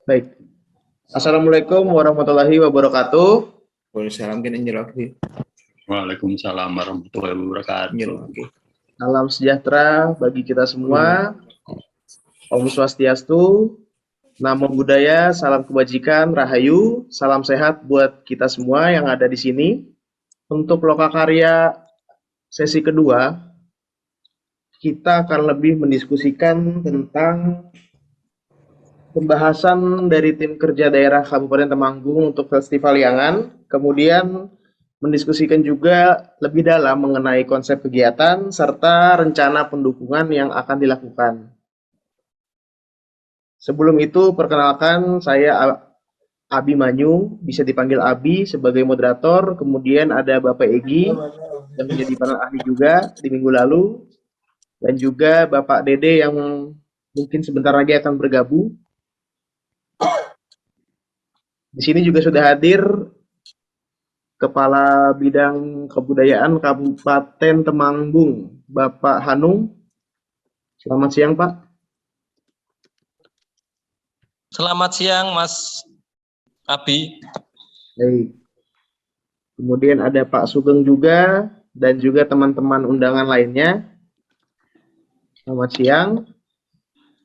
Baik. Assalamualaikum warahmatullahi wabarakatuh. Waalaikumsalam kan lagi. Waalaikumsalam warahmatullahi wabarakatuh. Salam sejahtera bagi kita semua. Om Swastiastu, Namo Buddhaya, salam kebajikan, rahayu, salam sehat buat kita semua yang ada di sini. Untuk Lokakarya sesi kedua, kita akan lebih mendiskusikan tentang pembahasan dari tim kerja daerah Kabupaten Temanggung untuk Festival Liangan, kemudian mendiskusikan juga lebih dalam mengenai konsep kegiatan serta rencana pendukungan yang akan dilakukan. Sebelum itu, perkenalkan saya Abimanyu, bisa dipanggil Abi sebagai moderator, kemudian ada Bapak Egi yang menjadi panel ahli juga di minggu lalu, dan juga Bapak Dede yang mungkin sebentar lagi akan bergabung. Di sini juga sudah hadir Kepala Bidang Kebudayaan Kabupaten Temanggung, Bapak Hanung. Selamat siang, Pak. Selamat siang, Mas Abi. Baik. Kemudian ada Pak Sugeng juga, dan juga teman-teman undangan lainnya. Selamat siang.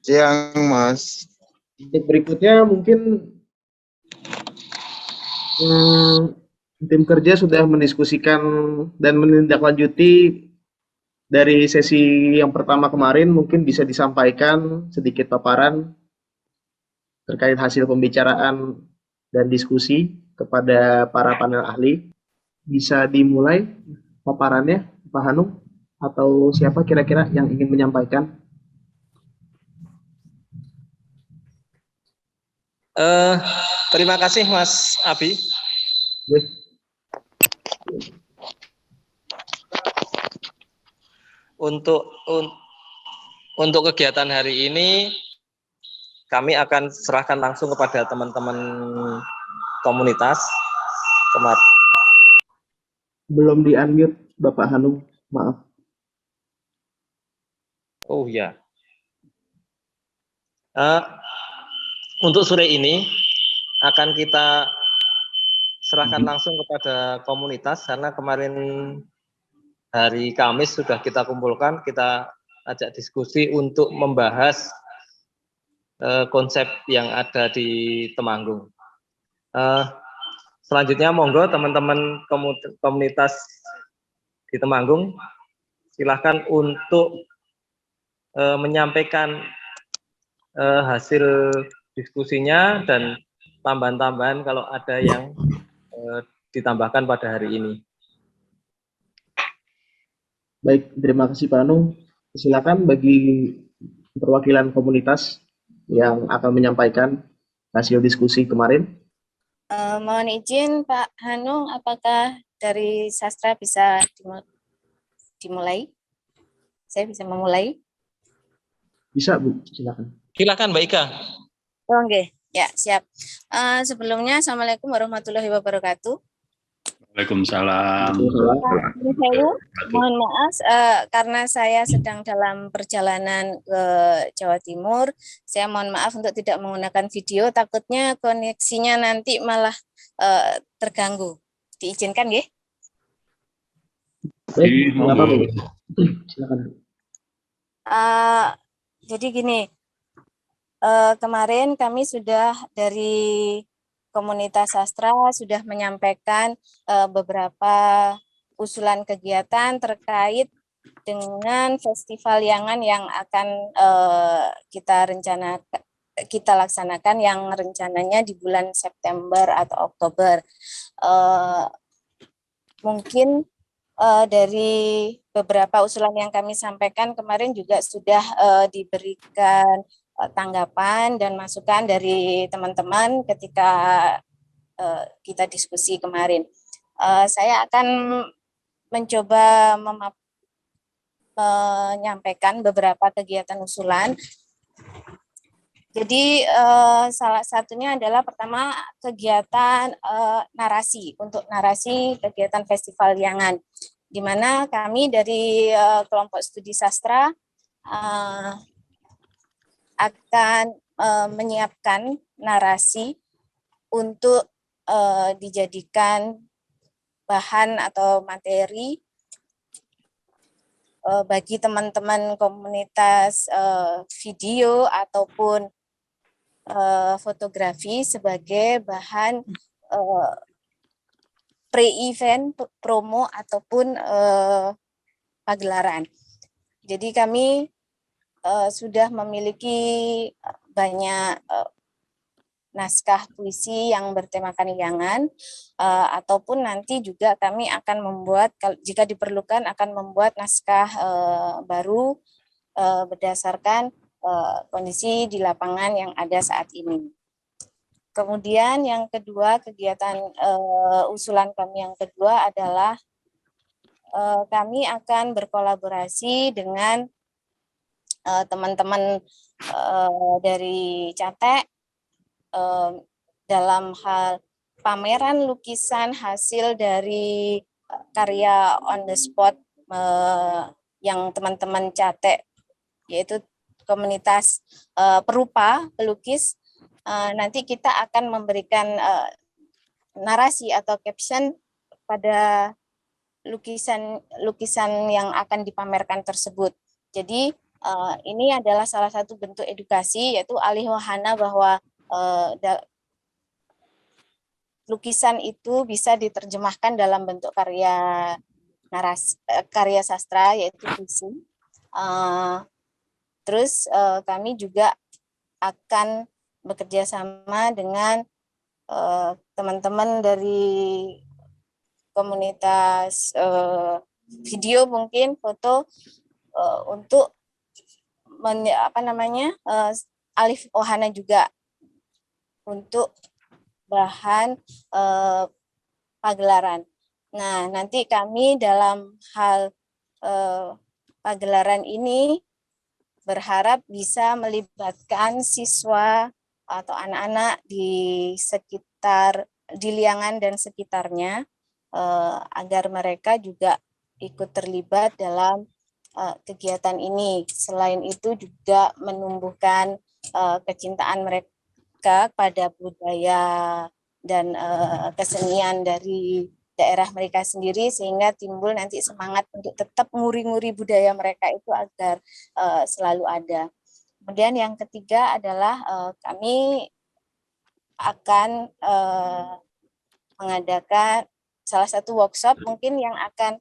Siang, Mas. Berikutnya mungkin tim kerja sudah mendiskusikan dan menindaklanjuti dari sesi yang pertama kemarin, mungkin bisa disampaikan sedikit paparan terkait hasil pembicaraan dan diskusi kepada para panel ahli. Bisa dimulai paparannya, Pak Hanung, atau siapa kira-kira yang ingin menyampaikan? Terima kasih, Mas Abi. Untuk kegiatan hari ini, kami akan serahkan langsung kepada teman-teman komunitas. Belum di-unmute, Bapak Hanung, maaf. Oh ya. Untuk sore ini akan kita serahkan langsung kepada komunitas, karena kemarin hari Kamis sudah kita kumpulkan, kita ajak diskusi untuk membahas konsep yang ada di Temanggung. Selanjutnya monggo teman-teman komunitas di Temanggung silahkan untuk menyampaikan hasil diskusinya dan tambahan-tambahan kalau ada yang ditambahkan pada hari ini. Baik, terima kasih Pak Hanung. Silakan bagi perwakilan komunitas yang akan menyampaikan hasil diskusi kemarin. Mohon izin Pak Hanung, apakah dari sastra bisa dimulai? Saya bisa memulai? Bisa Bu, silakan. Silakan Mbak Ika. Oke, ya siap. Sebelumnya Assalamualaikum warahmatullahi wabarakatuh. Waalaikumsalam. Mohon maaf karena saya sedang dalam perjalanan ke Jawa Timur. Saya mohon maaf untuk tidak menggunakan video, takutnya koneksinya nanti malah terganggu. Diizinkan nggih? Baik, apa Bu? Silakan. Jadi gini, kemarin kami sudah dari komunitas sastra sudah menyampaikan beberapa usulan kegiatan terkait dengan festival Liangan yang akan kita laksanakan, yang rencananya di bulan September atau Oktober. Mungkin dari beberapa usulan yang kami sampaikan kemarin juga sudah diberikan tanggapan dan masukan dari teman-teman ketika kita diskusi kemarin. Saya akan mencoba menyampaikan beberapa kegiatan usulan. Jadi salah satunya adalah pertama kegiatan narasi, untuk narasi kegiatan Festival Liangan, di mana kami dari kelompok studi sastra akan menyiapkan narasi untuk dijadikan bahan atau materi bagi teman-teman komunitas video ataupun fotografi sebagai bahan pre-event, promo ataupun pagelaran. Jadi kami sudah memiliki banyak naskah puisi yang bertemakan liangan, ataupun nanti juga kami akan membuat, jika diperlukan akan membuat naskah baru berdasarkan kondisi di lapangan yang ada saat ini. Kemudian yang kedua, kegiatan usulan kami yang kedua adalah kami akan berkolaborasi dengan teman-teman dari Catek dalam hal pameran lukisan hasil dari karya on the spot yang teman-teman Catek, yaitu komunitas perupa pelukis. Nanti kita akan memberikan narasi atau caption pada lukisan yang akan dipamerkan tersebut. Jadi ini adalah salah satu bentuk edukasi, yaitu alih wahana bahwa lukisan itu bisa diterjemahkan dalam bentuk karya narasi, karya sastra, yaitu puisi. Terus kami juga akan bekerja sama dengan teman-teman dari komunitas video, mungkin foto, untuk alih wahana juga untuk bahan pagelaran. Nah, nanti kami dalam hal pagelaran ini berharap bisa melibatkan siswa atau anak-anak di sekitar, di Liangan dan sekitarnya, agar mereka juga ikut terlibat dalam kegiatan ini. Selain itu juga menumbuhkan kecintaan mereka pada budaya dan kesenian dari daerah mereka sendiri, sehingga timbul nanti semangat untuk tetap nguri-nguri budaya mereka itu agar selalu ada. Kemudian yang ketiga adalah kami akan mengadakan salah satu workshop mungkin yang akan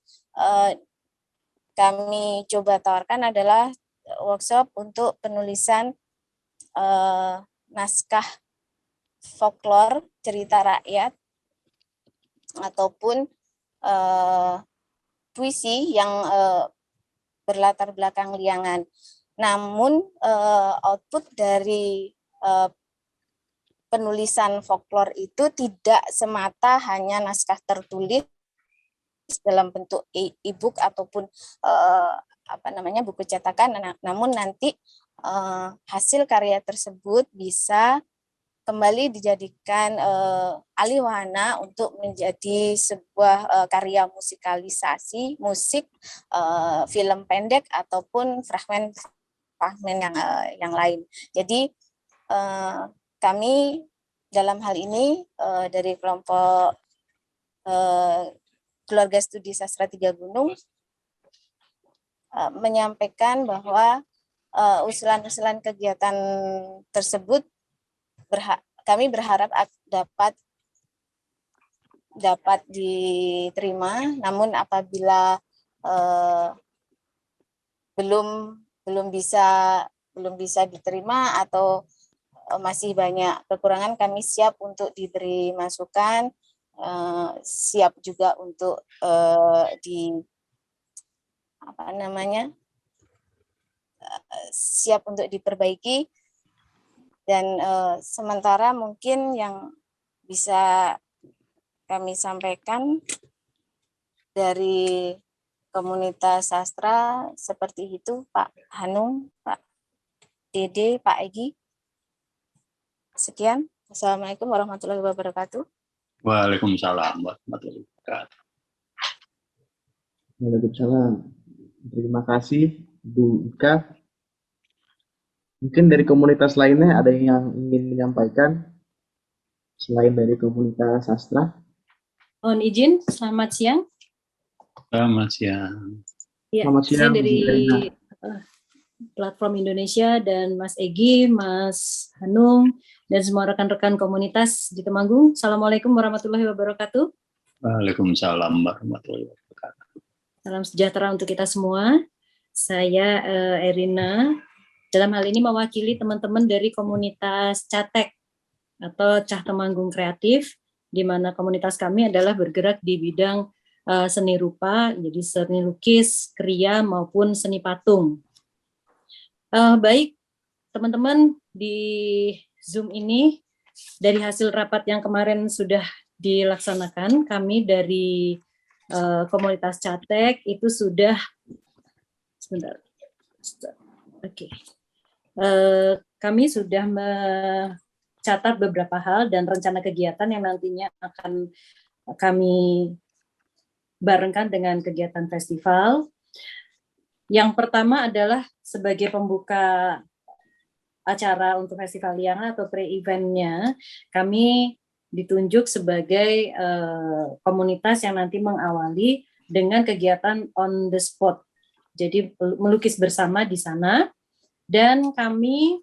kami coba tawarkan adalah workshop untuk penulisan naskah folklore, cerita rakyat, ataupun puisi yang berlatar belakang liangan. Namun output dari penulisan folklore itu tidak semata hanya naskah tertulis dalam bentuk e-book ataupun buku cetakan, namun nanti hasil karya tersebut bisa kembali dijadikan alih wahana untuk menjadi sebuah karya musikalisasi, musik, film pendek ataupun fragmen yang lain. Jadi kami dalam hal ini dari kelompok Keluarga Studi Sastra Tiga Gunung menyampaikan bahwa usulan-usulan kegiatan tersebut kami berharap dapat diterima, namun apabila belum bisa diterima atau masih banyak kekurangan, kami siap untuk diberi masukan, siap juga untuk siap untuk diperbaiki. Dan sementara mungkin yang bisa kami sampaikan dari komunitas sastra seperti itu, Pak Hanung, Pak Dede, Pak Egi. Sekian. Assalamualaikum warahmatullahi wabarakatuh. Waalaikumsalam warahmatullahi wabarakatuh. Waalaikumsalam. Terima kasih Bu Ika. Mungkin dari komunitas lainnya ada yang ingin menyampaikan selain dari komunitas sastra? Mohon izin, selamat siang. Selamat siang. Ya, Selamat saya siang, dari Bu Erina. Platform Indonesia dan Mas Egi, Mas Hanung, dan semua rekan-rekan komunitas di Temanggung. Assalamualaikum warahmatullahi wabarakatuh. Waalaikumsalam warahmatullahi wabarakatuh. Salam sejahtera untuk kita semua. Saya Erina, dalam hal ini mewakili teman-teman dari komunitas Catek atau Cah Temanggung Kreatif, di mana komunitas kami adalah bergerak di bidang seni rupa, jadi seni lukis, kriya, maupun seni patung. Baik, teman-teman di Zoom ini, dari hasil rapat yang kemarin sudah dilaksanakan, kami dari komunitas Catek itu sudah, sebentar, oke. Kami sudah mencatat beberapa hal dan rencana kegiatan yang nantinya akan kami barengkan dengan kegiatan festival. Yang pertama adalah sebagai pembuka acara untuk Festival Liangan atau pre-eventnya, kami ditunjuk sebagai komunitas yang nanti mengawali dengan kegiatan on the spot. Jadi melukis bersama di sana, dan kami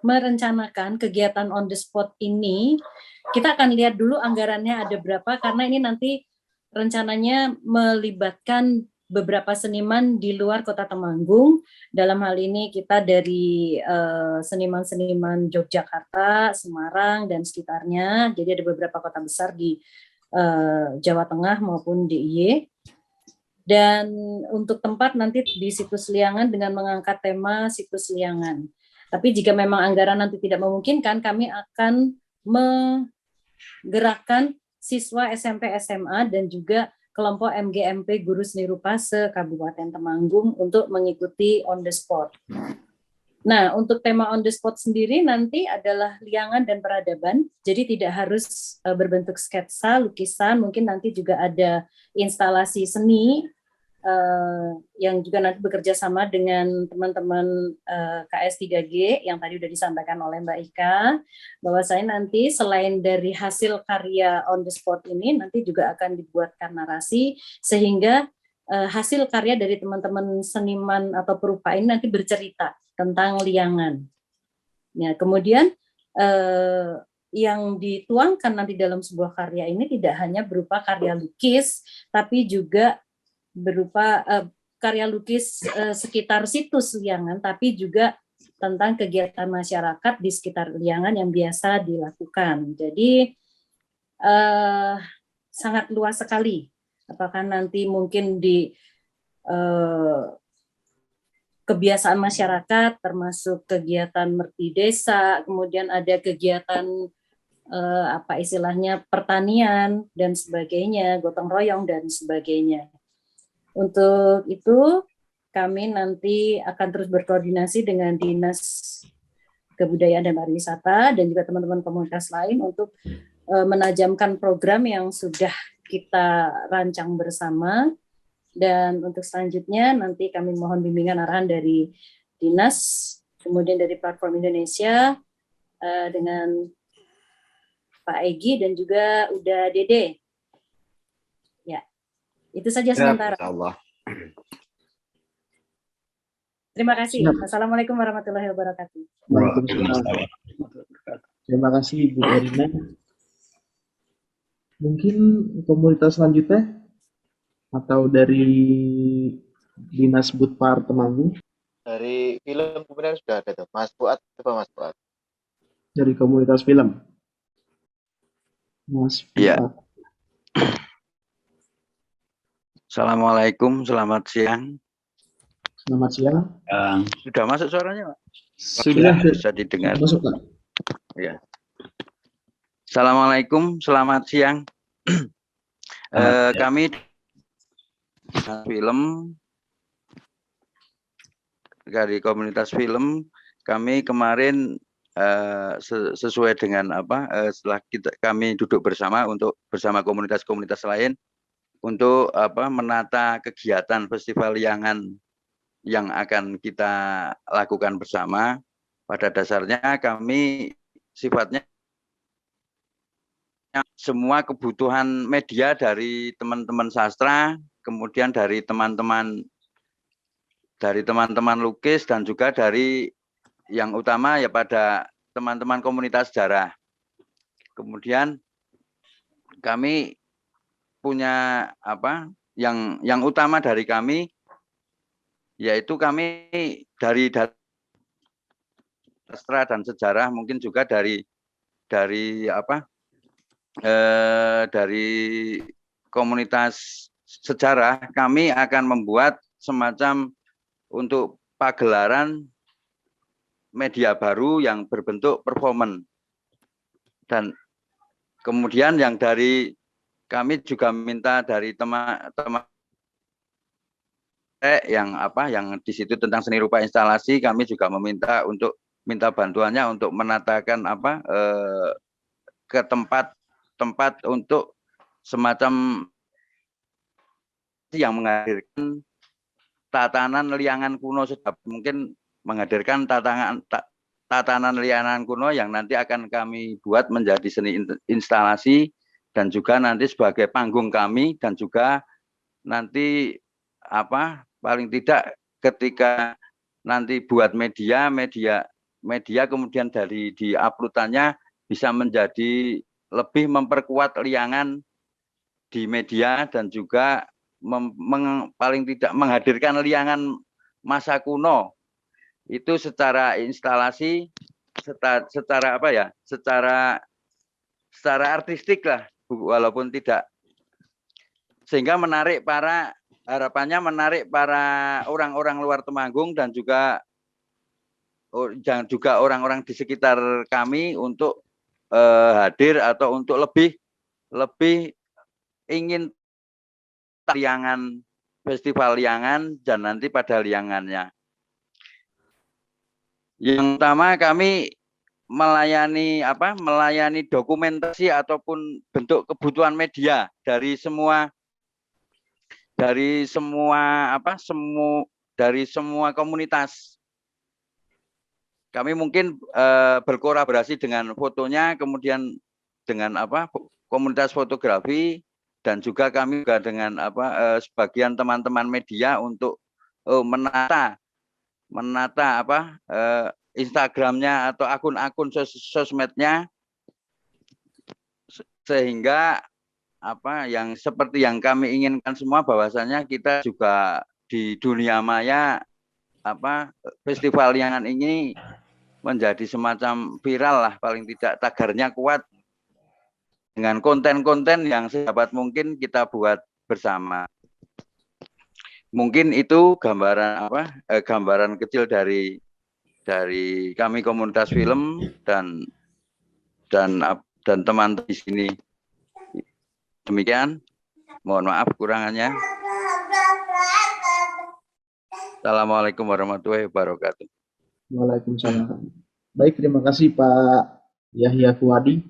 merencanakan kegiatan on the spot ini. Kita akan lihat dulu anggarannya ada berapa, karena ini nanti rencananya melibatkan beberapa seniman di luar Kota Temanggung. Dalam hal ini kita dari seniman-seniman Yogyakarta, Semarang, dan sekitarnya. Jadi ada beberapa kota besar di Jawa Tengah maupun DIY. Dan untuk tempat nanti di situs Liangan dengan mengangkat tema situs Liangan. Tapi jika memang anggaran nanti tidak memungkinkan, kami akan menggerakkan siswa SMP SMA dan juga kelompok MGMP Guru Seni Rupa se-Kabupaten Temanggung untuk mengikuti on the spot. Nah, untuk tema on the spot sendiri nanti adalah liangan dan peradaban, jadi tidak harus berbentuk sketsa, lukisan, mungkin nanti juga ada instalasi seni yang juga nanti bekerja sama dengan teman-teman KS3G yang tadi sudah disampaikan oleh Mbak Ika, bahwasanya nanti selain dari hasil karya on the spot ini, nanti juga akan dibuatkan narasi, sehingga hasil karya dari teman-teman seniman atau perupa ini nanti bercerita tentang liangan. Ya, kemudian yang dituangkan nanti dalam sebuah karya ini tidak hanya berupa karya lukis, tapi juga berupa karya lukis sekitar situs Liangan, tapi juga tentang kegiatan masyarakat di sekitar Liangan yang biasa dilakukan. Jadi sangat luas sekali. Apakah nanti mungkin di kebiasaan masyarakat, termasuk kegiatan merti desa, kemudian ada kegiatan apa istilahnya pertanian dan sebagainya, gotong royong dan sebagainya. Untuk itu kami nanti akan terus berkoordinasi dengan Dinas Kebudayaan dan Pariwisata dan juga teman-teman komunitas lain untuk menajamkan program yang sudah kita rancang bersama. Dan untuk selanjutnya nanti kami mohon bimbingan arahan dari Dinas, kemudian dari Platform Indonesia dengan Pak Egi dan juga Uda Dede. Ya, itu saja sementara. Allah. Terima kasih. Assalamualaikum warahmatullahi wabarakatuh. Waalaikumsalam. Terima kasih Bu Erina. Mungkin komunitas selanjutnya atau dari Dinas Budpar Temanggung? Dari film kemudian sudah ada tuh. Mas Fuad, coba Mas Fuad. Dari komunitas film. Mas Fuad. Iya. Assalamualaikum, selamat siang. Selamat siang. Sudah masuk suaranya, Pak? Sudah Bisa didengar. masuk, Pak. Ya. Assalamualaikum, selamat siang. Kami film dari komunitas film, kami kemarin sesuai dengan setelah kami duduk bersama untuk bersama komunitas-komunitas lain untuk menata kegiatan Festival Liangan yang akan kita lakukan bersama. Pada dasarnya kami sifatnya semua kebutuhan media dari teman-teman sastra, kemudian dari teman-teman lukis, dan juga dari yang utama ya pada teman-teman komunitas sejarah. Kemudian kami punya apa yang utama dari kami, yaitu kami dari sastra dan sejarah, mungkin juga dari komunitas sejarah, kami akan membuat semacam untuk pagelaran media baru yang berbentuk performance. Dan kemudian yang dari kami juga minta dari teman-teman yang di situ tentang seni rupa instalasi, kami juga minta bantuannya untuk menatakan ke tempat untuk semacam yang menghadirkan tatanan liangan kuno, mungkin menghadirkan tatanan liangan kuno yang nanti akan kami buat menjadi seni instalasi, dan juga nanti sebagai panggung kami, dan juga nanti paling tidak ketika nanti buat media kemudian dari di-uploadannya bisa menjadi lebih memperkuat liangan di media, dan juga paling tidak menghadirkan liangan masa kuno itu secara instalasi, secara artistik lah, walaupun tidak, sehingga harapannya menarik para orang-orang luar Temanggung dan juga orang-orang di sekitar kami untuk hadir atau untuk lebih ingin liangan, festival liangan, dan nanti pada liangannya. Yang pertama kami melayani dokumentasi ataupun bentuk kebutuhan media dari semua komunitas. Kami mungkin berkolaborasi dengan fotonya, kemudian dengan komunitas fotografi, dan juga kami juga dengan sebagian teman-teman media untuk menata Instagramnya atau akun-akun sosmednya, sehingga yang seperti yang kami inginkan semua, bahwasanya kita juga di dunia maya festival liangan ini menjadi semacam viral lah, paling tidak tagarnya kuat, dengan konten-konten yang sedapat mungkin kita buat bersama. Mungkin itu gambaran kecil dari kami komunitas film dan teman di sini. Demikian, mohon maaf kurangannya. Assalamualaikum warahmatullahi wabarakatuh. Waalaikumsalam. Baik, terima kasih Pak Yahya Kuwadi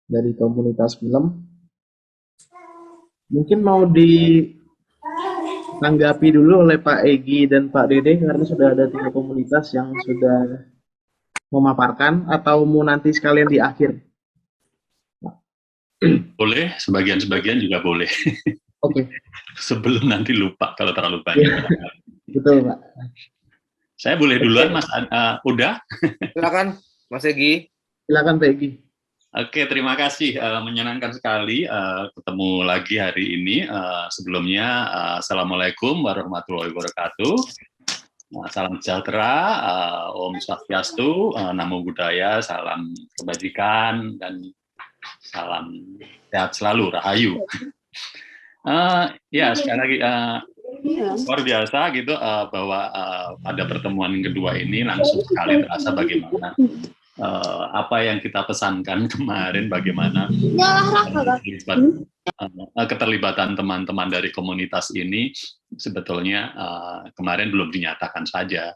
dari komunitas film. Mungkin mau ditanggapi dulu oleh Pak Egi dan Pak Dede, karena sudah ada 3 komunitas yang sudah memaparkan, atau mau nanti sekalian di akhir? Boleh, sebagian juga boleh. Oke. Sebelum nanti lupa kalau terlalu banyak. Betul, Pak. Saya boleh duluan, Mas. Udah? Silakan, Mas Egi. Silakan, Pak Egi. Oke, terima kasih. Menyenangkan sekali ketemu lagi hari ini. Sebelumnya, Assalamualaikum warahmatullahi wabarakatuh. Salam sejahtera, Om Swastiastu, Namo Buddhaya, salam kebajikan, dan salam sehat selalu, Rahayu. Ya, sekali lagi luar biasa gitu, bahwa pada pertemuan kedua ini langsung sekali terasa bagaimana apa yang kita pesankan kemarin, bagaimana keterlibatan teman-teman dari komunitas ini sebetulnya kemarin belum dinyatakan saja,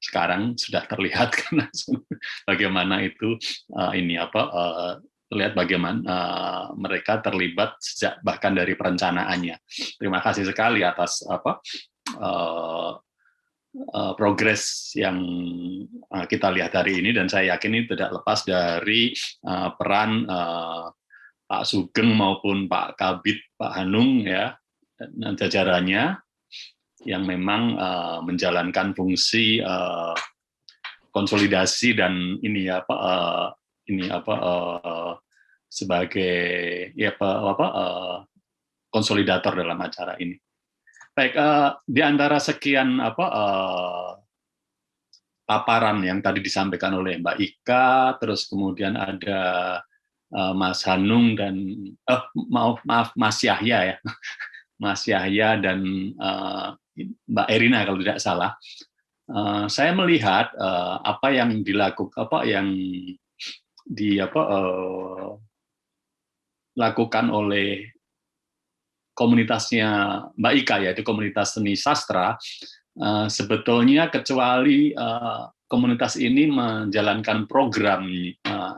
sekarang sudah terlihat karena bagaimana itu terlihat bagaimana mereka terlibat sejak bahkan dari perencanaannya. Terima kasih sekali atas progres yang kita lihat hari ini, dan saya yakin ini tidak lepas dari peran Pak Sugeng maupun Pak Kabid, Pak Hanung ya, dan jajarannya yang memang menjalankan fungsi konsolidasi dan sebagai konsolidator dalam acara ini. Baik, di antara sekian paparan yang tadi disampaikan oleh Mbak Ika, terus kemudian ada Mas Hanung dan maaf Mas Yahya ya, Mas Yahya dan Mbak Erina kalau tidak salah. Saya melihat apa yang dilakukan oleh komunitasnya Mbak Ika, yaitu komunitas seni sastra, sebetulnya kecuali komunitas ini menjalankan program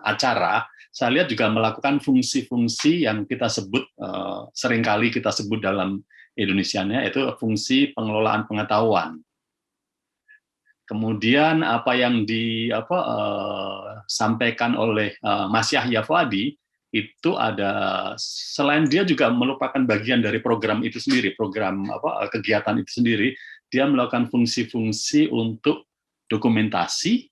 acara, saya lihat juga melakukan fungsi-fungsi yang kita sebut, seringkali kita sebut dalam Indonesianya, yaitu fungsi pengelolaan pengetahuan. Kemudian apa yang disampaikan oleh Mas Yahya Fuadi, itu ada, selain dia juga merupakan bagian dari program itu sendiri, program kegiatan itu sendiri, dia melakukan fungsi-fungsi untuk dokumentasi,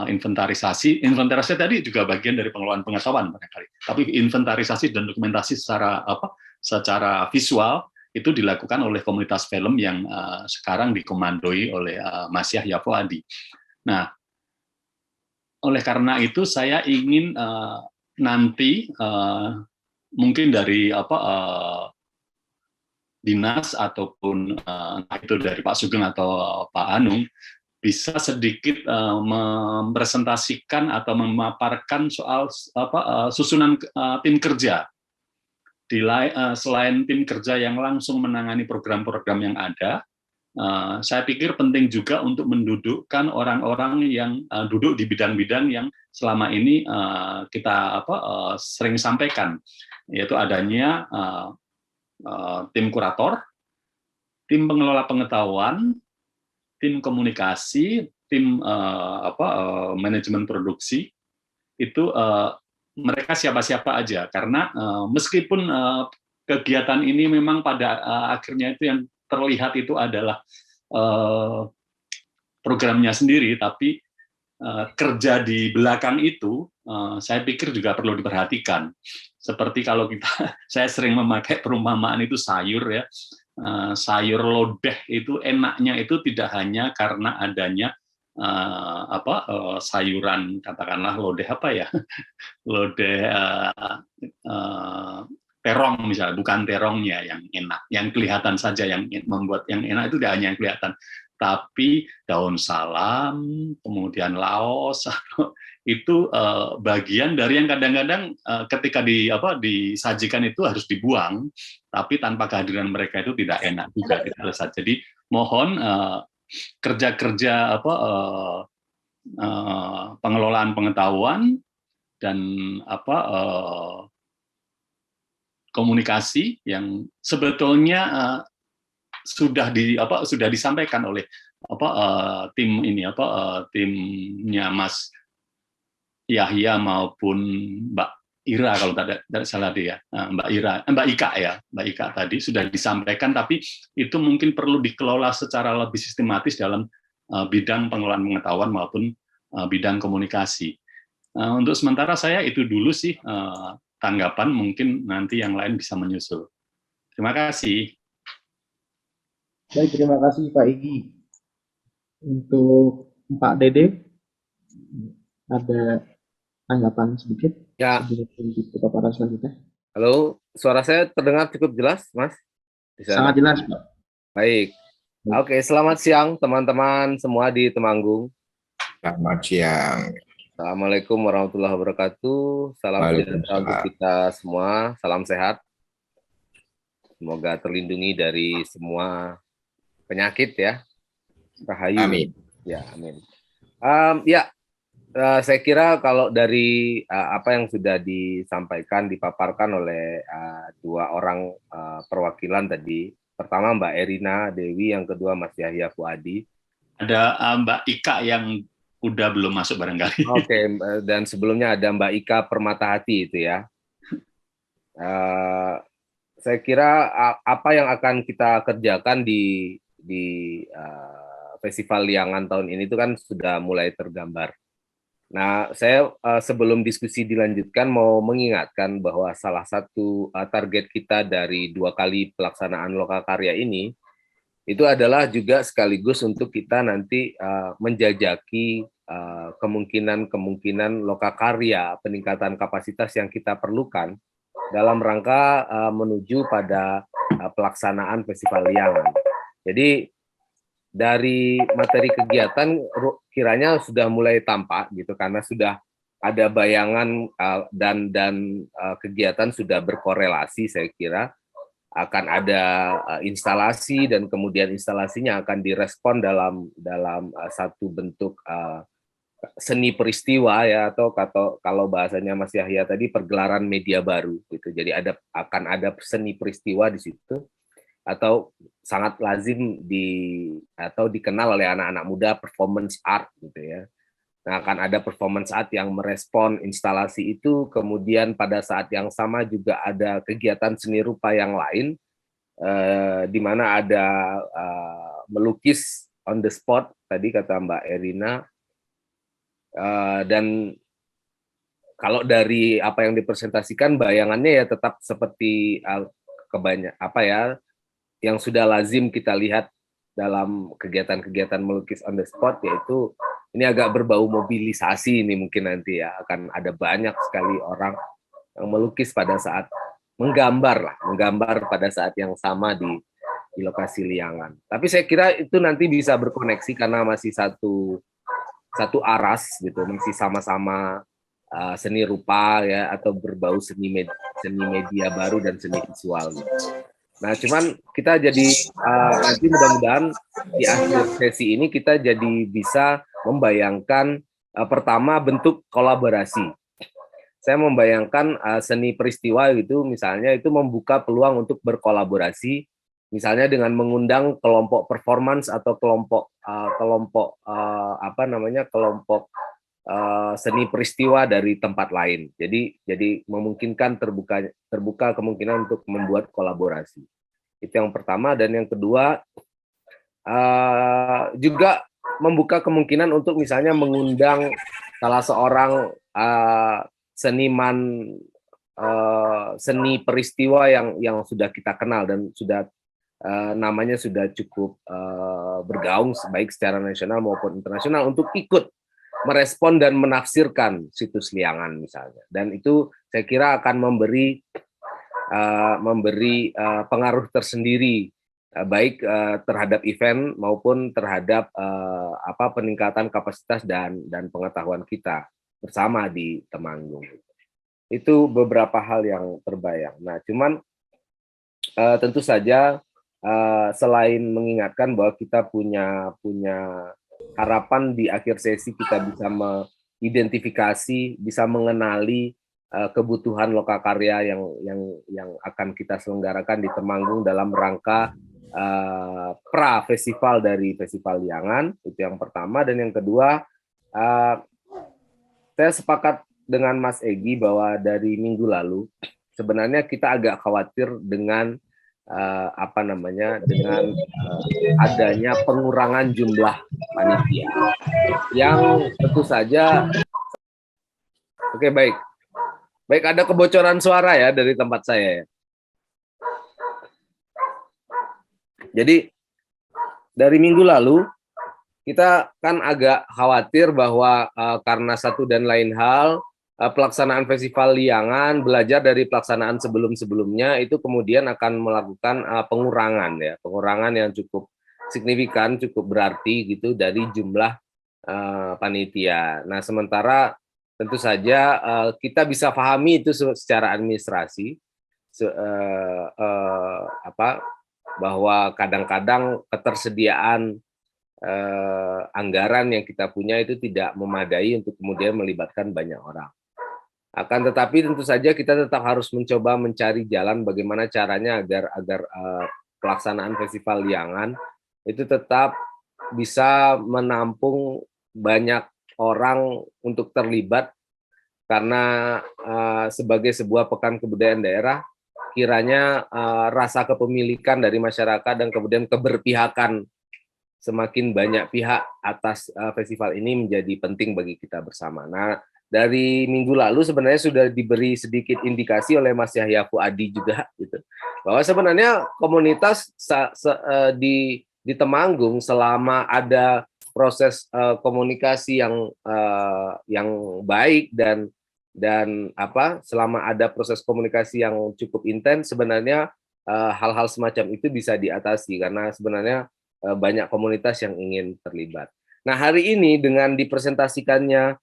inventarisasi tadi juga bagian dari pengelolaan pengetahuan barangkali, tapi inventarisasi dan dokumentasi secara visual itu dilakukan oleh komunitas film yang sekarang dikomandoi oleh Mas Yahya Fuadi. Nah, oleh karena itu saya ingin nanti mungkin dari dinas ataupun itu dari Pak Sugeng atau Pak Hanung bisa sedikit mempresentasikan atau memaparkan soal susunan tim kerja. Selain tim kerja yang langsung menangani program-program yang ada, saya pikir penting juga untuk mendudukkan orang-orang yang duduk di bidang-bidang yang selama ini kita sering sampaikan, yaitu adanya tim kurator, tim pengelola pengetahuan, tim komunikasi, tim manajemen produksi. Itu mereka siapa-siapa aja, karena meskipun kegiatan ini memang pada akhirnya itu yang terlihat itu adalah programnya sendiri, tapi kerja di belakang itu saya pikir juga perlu diperhatikan. Seperti kalau saya sering memakai perumpamaan itu sayur ya, sayur lodeh itu enaknya itu tidak hanya karena adanya sayuran, katakanlah lodeh lodeh terong misalnya, bukan terongnya yang enak, yang kelihatan saja, yang membuat yang enak itu tidak hanya yang kelihatan, tapi daun salam, kemudian laos, itu bagian dari yang kadang-kadang ketika disajikan itu harus dibuang, tapi tanpa kehadiran mereka itu tidak enak juga, tidak lezat. Jadi mohon kerja-kerja pengelolaan pengetahuan dan komunikasi yang sebetulnya sudah disampaikan oleh tim ini timnya Mas Yahya maupun Mbak Ira kalau tidak salah dia, Mbak Ika tadi sudah disampaikan, tapi itu mungkin perlu dikelola secara lebih sistematis dalam bidang pengelolaan pengetahuan maupun bidang komunikasi. Untuk sementara saya itu dulu sih tanggapan, mungkin nanti yang lain bisa menyusul. Terima kasih. Baik, terima kasih Pak Igi. Untuk Pak Dede, ada tanggapan sedikit? Ya. Sebelum paparan selanjutnya. Halo, suara saya terdengar cukup jelas, Mas? Sangat jelas, Pak. Baik. Oke, selamat siang teman-teman semua di Temanggung. Selamat siang. Assalamualaikum warahmatullahi wabarakatuh. Salam sejahtera untuk kita semua. Salam sehat. Semoga terlindungi dari semua penyakit ya. Rahayu. Amin. Ya, amin. Saya kira kalau dari apa yang sudah disampaikan, dipaparkan oleh dua orang perwakilan tadi, pertama Mbak Erina Dewi, yang kedua Mas Yahya Fuadi. Ada Mbak Ika yang udah belum masuk barangkali. Oke, dan sebelumnya ada Mbak Ika Permatahati itu ya. Saya kira apa yang akan kita kerjakan di Festival Liangan tahun ini itu kan sudah mulai tergambar. Nah, saya sebelum diskusi dilanjutkan mau mengingatkan bahwa salah satu target kita dari 2 kali pelaksanaan Lokakarya ini itu adalah juga sekaligus untuk kita nanti menjajaki kemungkinan Lokakarya, peningkatan kapasitas yang kita perlukan dalam rangka menuju pada pelaksanaan Festival Liangan. Jadi dari materi kegiatan kiranya sudah mulai tampak gitu, karena sudah ada bayangan dan kegiatan sudah berkorelasi. Saya kira akan ada instalasi dan kemudian instalasinya akan direspon dalam satu bentuk seni peristiwa ya, atau kalau bahasanya Mas Yahya tadi pergelaran media baru gitu. Jadi akan ada seni peristiwa di situ, atau sangat lazim atau dikenal oleh anak-anak muda performance art gitu ya. Nah, akan ada performance art yang merespon instalasi itu, kemudian pada saat yang sama juga ada kegiatan seni rupa yang lain, di mana ada melukis on the spot, tadi kata Mbak Erina, dan kalau dari apa yang dipresentasikan bayangannya ya tetap seperti yang sudah lazim kita lihat dalam kegiatan-kegiatan melukis on the spot, yaitu ini agak berbau mobilisasi ini mungkin nanti ya, akan ada banyak sekali orang yang melukis pada saat menggambar pada saat yang sama di lokasi Liangan. Tapi saya kira itu nanti bisa berkoneksi karena masih satu aras gitu, masih sama-sama seni rupa ya, atau berbau seni media baru dan seni visual gitu. Nah, cuman kita jadi nanti mudah-mudahan di akhir sesi ini kita jadi bisa membayangkan pertama bentuk kolaborasi. Saya membayangkan seni peristiwa itu misalnya itu membuka peluang untuk berkolaborasi, misalnya dengan mengundang kelompok performance atau kelompok seni peristiwa dari tempat lain. Jadi memungkinkan terbuka kemungkinan untuk membuat kolaborasi. Itu yang pertama. Dan yang kedua juga membuka kemungkinan untuk misalnya mengundang salah seorang seniman seni peristiwa yang sudah kita kenal dan sudah namanya sudah cukup bergaung baik secara nasional maupun internasional untuk ikut merespon dan menafsirkan situs Liangan misalnya. Dan itu saya kira akan memberi pengaruh tersendiri baik terhadap event maupun terhadap peningkatan kapasitas dan pengetahuan kita bersama di Temanggung. Itu beberapa hal yang terbayang. Nah, cuman tentu saja selain mengingatkan bahwa kita punya harapan di akhir sesi kita bisa mengidentifikasi, bisa mengenali kebutuhan Lokakarya yang akan kita selenggarakan di Temanggung dalam rangka pra festival dari Festival Liangan. Itu yang pertama. Dan yang kedua, saya sepakat dengan Mas Egy bahwa dari minggu lalu sebenarnya kita agak khawatir dengan dengan adanya pengurangan jumlah panitia yang tentu saja baik ada kebocoran suara ya dari tempat saya ya. Jadi dari minggu lalu kita kan agak khawatir bahwa karena satu dan lain hal pelaksanaan Festival Liangan, belajar dari pelaksanaan sebelum-sebelumnya, itu kemudian akan melakukan pengurangan yang cukup signifikan, cukup berarti gitu dari jumlah panitia. Nah, sementara tentu saja kita bisa pahami itu secara administrasi, bahwa kadang-kadang ketersediaan anggaran yang kita punya itu tidak memadai untuk kemudian melibatkan banyak orang. Akan tetapi tentu saja kita tetap harus mencoba mencari jalan bagaimana caranya agar pelaksanaan Festival Liangan itu tetap bisa menampung banyak orang untuk terlibat, karena sebagai sebuah pekan kebudayaan daerah, kiranya rasa kepemilikan dari masyarakat dan kemudian keberpihakan semakin banyak pihak atas festival ini menjadi penting bagi kita bersama. Nah, dari minggu lalu sebenarnya sudah diberi sedikit indikasi oleh Mas Yahya Fuadi juga, gitu, bahwa sebenarnya komunitas di Temanggung selama ada proses komunikasi yang baik dan selama ada proses komunikasi yang cukup intens, sebenarnya hal-hal semacam itu bisa diatasi karena sebenarnya banyak komunitas yang ingin terlibat. Nah, hari ini dengan dipresentasikannya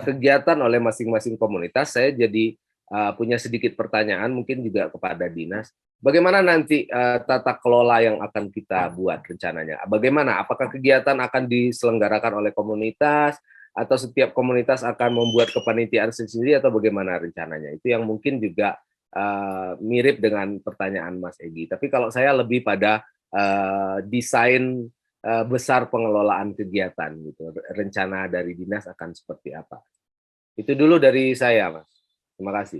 kegiatan oleh masing-masing komunitas, saya jadi punya sedikit pertanyaan mungkin juga kepada Dinas. Bagaimana nanti tata kelola yang akan kita buat rencananya? Bagaimana? Apakah kegiatan akan diselenggarakan oleh komunitas atau setiap komunitas akan membuat kepanitiaan sendiri atau bagaimana rencananya? Itu yang mungkin juga mirip dengan pertanyaan Mas Egy. Tapi kalau saya lebih pada desain besar pengelolaan kegiatan gitu. Rencana dari dinas akan seperti apa? Itu dulu dari saya, Mas. Terima kasih.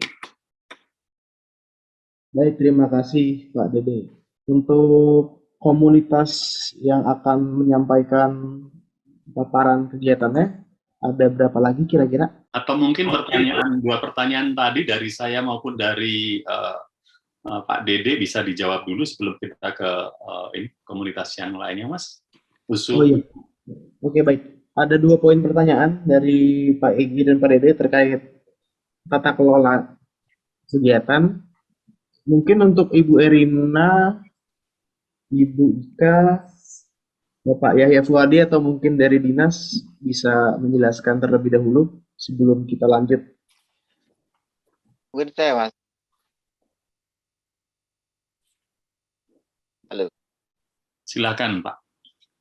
Baik, terima kasih Pak Dede. Untuk komunitas yang akan menyampaikan paparan kegiatannya, ada berapa lagi kira-kira? Atau mungkin dua pertanyaan tadi dari saya maupun dari Pak Dede bisa dijawab dulu sebelum kita ke komunitas yang lainnya, Mas. Oh iya. Oke, baik. Ada 2 poin pertanyaan dari Pak Egy dan Pak Dede terkait tata kelola kegiatan. Mungkin untuk Ibu Erina, Ibu Ika, Bapak Yahya Fuadi atau mungkin dari dinas bisa menjelaskan terlebih dahulu sebelum kita lanjut. Mungkin saya, Mas. Halo. Silakan, Pak.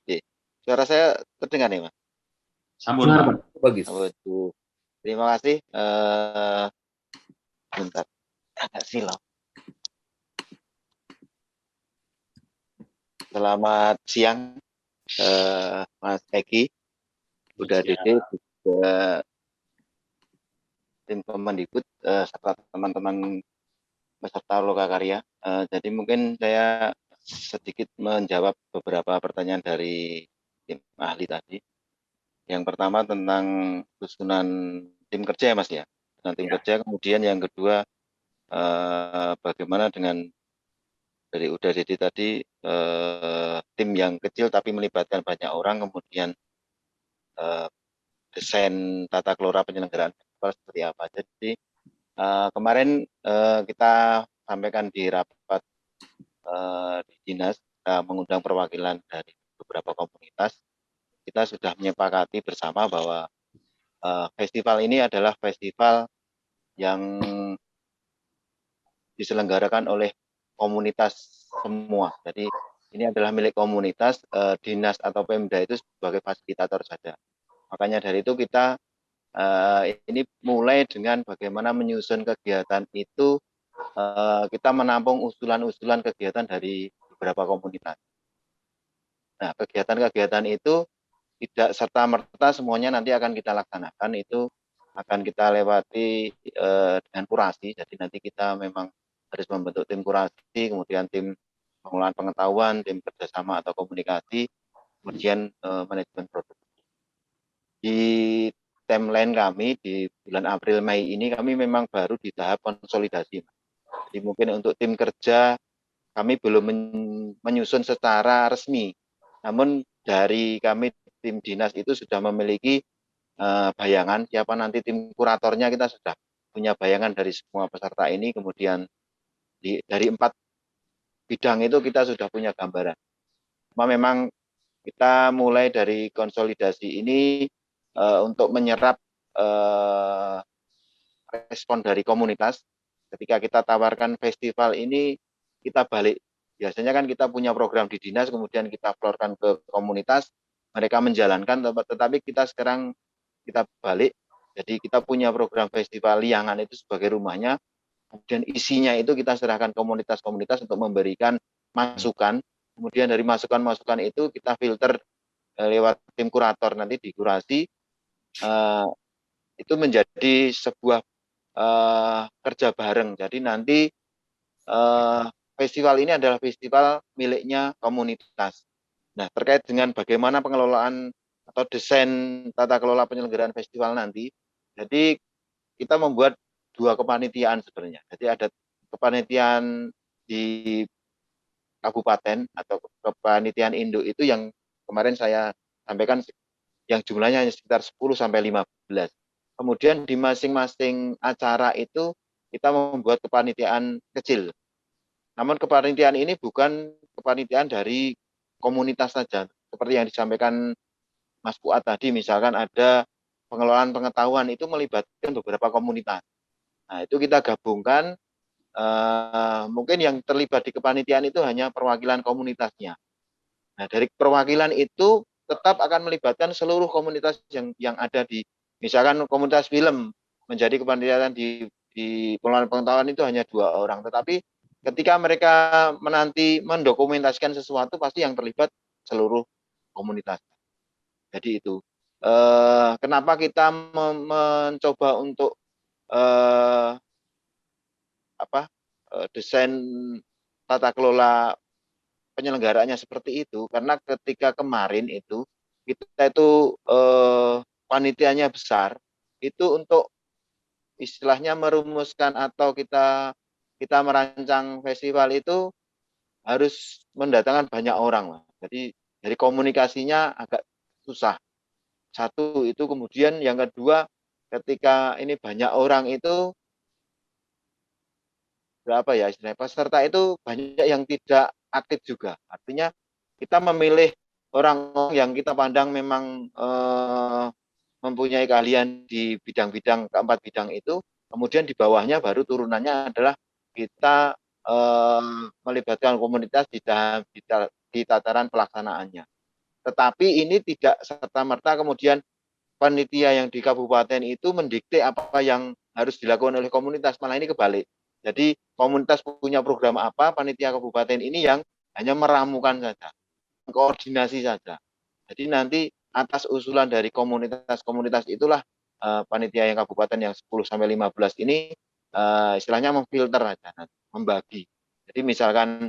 Oke. Suara saya terdengar nih, Mas? Sambung, Pak. Bagus. Terima kasih. Bentar. Agak silau. Selamat siang, Mas Egy, Uda Dede, juga tim Kemendikbud, serta teman-teman peserta Lokakarya. Jadi mungkin saya sedikit menjawab beberapa pertanyaan dari tim ahli tadi. Yang pertama tentang susunan tim kerja ya, Mas ya. Tentang tim kerja, kemudian yang kedua bagaimana dengan dari Uda Dede tadi, tim yang kecil tapi melibatkan banyak orang, kemudian desain tata kelola penyelenggaraan festival seperti apa. Jadi kemarin kita sampaikan di rapat di dinas, kita mengundang perwakilan dari beberapa komunitas. Kita sudah menyepakati bersama bahwa festival ini adalah festival yang diselenggarakan oleh komunitas semua. Jadi ini adalah milik komunitas, dinas atau Pemda itu sebagai fasilitator saja. Makanya dari itu kita ini mulai dengan bagaimana menyusun kegiatan itu, kita menampung usulan-usulan kegiatan dari beberapa komunitas. Nah, kegiatan-kegiatan itu tidak serta-merta semuanya nanti akan kita laksanakan, itu akan kita lewati dengan kurasi. Jadi nanti kita memang harus membentuk tim kurasi, kemudian tim pengelolaan pengetahuan, tim kerjasama atau komunikasi, kemudian manajemen produk. Di timeline kami di bulan April Mei ini kami memang baru di tahap konsolidasi. Jadi mungkin untuk tim kerja kami belum menyusun secara resmi. Namun dari kami tim dinas itu sudah memiliki bayangan siapa nanti tim kuratornya, kita sudah punya bayangan dari semua peserta ini, kemudian dari 4 bidang itu kita sudah punya gambaran. Cuma memang kita mulai dari konsolidasi ini untuk menyerap respon dari komunitas. Ketika kita tawarkan festival ini, kita balik. Biasanya kan kita punya program di dinas, kemudian kita florkan ke komunitas, mereka menjalankan, tetapi kita sekarang kita balik. Jadi kita punya program festival Liangan itu sebagai rumahnya, kemudian isinya itu kita serahkan komunitas-komunitas untuk memberikan masukan, kemudian dari masukan-masukan itu kita filter lewat tim kurator, nanti dikurasi, itu menjadi sebuah kerja bareng. Jadi nanti festival ini adalah festival miliknya komunitas. Nah, terkait dengan bagaimana pengelolaan atau desain tata kelola penyelenggaraan festival nanti, jadi kita membuat 2 kepanitiaan sebenarnya. Jadi ada kepanitiaan di kabupaten atau kepanitiaan induk itu yang kemarin saya sampaikan yang jumlahnya hanya sekitar 10 sampai 15. Kemudian di masing-masing acara itu kita membuat kepanitiaan kecil. Namun kepanitiaan ini bukan kepanitiaan dari komunitas saja. Seperti yang disampaikan Mas Fuad tadi, misalkan ada pengelolaan pengetahuan itu melibatkan beberapa komunitas. Nah, itu kita gabungkan, mungkin yang terlibat di kepanitiaan itu hanya perwakilan komunitasnya. Nah, dari perwakilan itu tetap akan melibatkan seluruh komunitas yang ada di, misalkan komunitas film menjadi kepanitiaan di pengelolaan pengetahuan itu hanya 2 orang, tetapi ketika mereka menanti mendokumentasikan sesuatu pasti yang terlibat seluruh komunitas. Jadi itu kenapa kita mencoba untuk desain tata kelola penyelenggaraannya seperti itu, karena ketika kemarin itu kita itu panitianya besar, itu untuk istilahnya merumuskan atau kita merancang festival itu harus mendatangkan banyak orang. Jadi dari komunikasinya agak susah. Satu itu, kemudian yang kedua ketika ini banyak orang itu berapa ya istilahnya, peserta itu banyak yang tidak aktif juga. Artinya kita memilih orang yang kita pandang memang mempunyai keahlian di bidang-bidang, keempat bidang itu, kemudian di bawahnya baru turunannya adalah kita melibatkan komunitas di tataran pelaksanaannya. Tetapi ini tidak serta-merta kemudian panitia yang di kabupaten itu mendikte apa yang harus dilakukan oleh komunitas, malah ini kebalik. Jadi komunitas punya program apa, panitia kabupaten ini yang hanya meramukan saja, koordinasi saja. Jadi nanti atas usulan dari komunitas-komunitas itulah panitia yang kabupaten yang 10 sampai 15 ini istilahnya memfilter saja, membagi. Jadi misalkan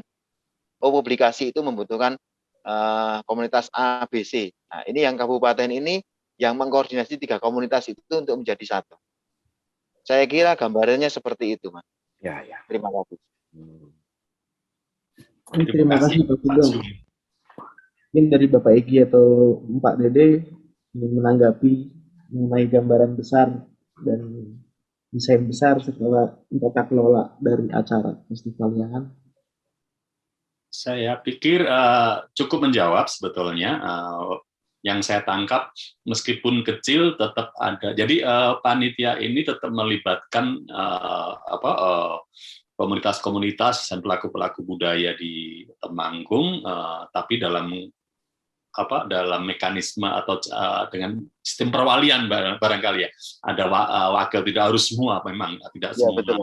publikasi itu membutuhkan komunitas A, B, C. Nah, ini yang kabupaten ini yang mengkoordinasi 3 komunitas itu untuk menjadi satu. Saya kira gambarannya seperti itu, Mas. Ya. Terima kasih. Terima kasih Pak Sugeng. Mungkin dari Bapak Egy atau Pak Dede ingin menanggapi mengenai gambaran besar dan desain besar setelah tata kelola dari acara Festival Liangan. Saya pikir cukup menjawab sebetulnya. Yang saya tangkap meskipun kecil tetap ada. Jadi panitia ini tetap melibatkan komunitas-komunitas dan pelaku-pelaku budaya di Temanggung, tapi dalam mekanisme atau dengan sistem perwalian barangkali ya. Ada wakil, tidak harus semua, memang tidak semua. Betul.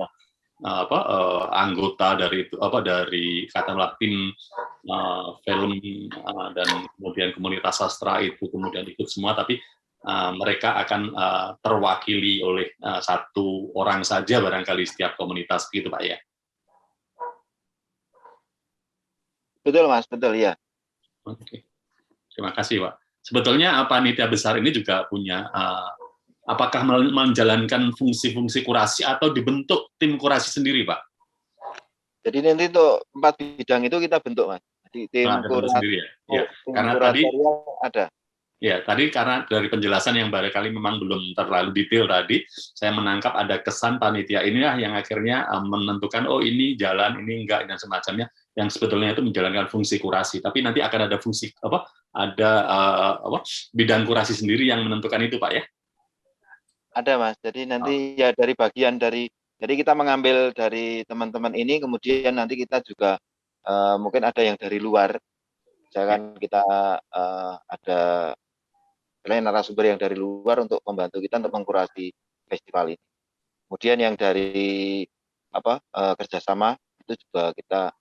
Anggota dari katakanlah tim film dan kemudian komunitas sastra itu kemudian ikut semua, tapi mereka akan terwakili oleh satu orang saja barangkali setiap komunitas, begitu Pak ya. Betul Mas, betul ya. Oke. Terima kasih Pak. Sebetulnya panitia besar ini juga punya apakah menjalankan fungsi-fungsi kurasi atau dibentuk tim kurasi sendiri, Pak? Jadi nanti untuk 4 bidang itu kita bentuk, Mas. Jadi tim kurasi sendiri ya. Ya, karena tadi ada. Ya, tadi karena dari penjelasan yang barangkali memang belum terlalu detail tadi, saya menangkap ada kesan panitia inilah yang akhirnya menentukan ini jalan, ini enggak dan semacamnya, yang sebetulnya itu menjalankan fungsi kurasi. Tapi nanti akan ada fungsi bidang kurasi sendiri yang menentukan itu, Pak ya. Ada Mas, jadi nanti ya dari bagian dari, jadi kita mengambil dari teman-teman ini, kemudian nanti kita juga mungkin ada yang dari luar, misalkan kita ada narasumber yang dari luar untuk membantu kita untuk mengkurasi festival ini. Kemudian yang dari kerjasama itu juga kita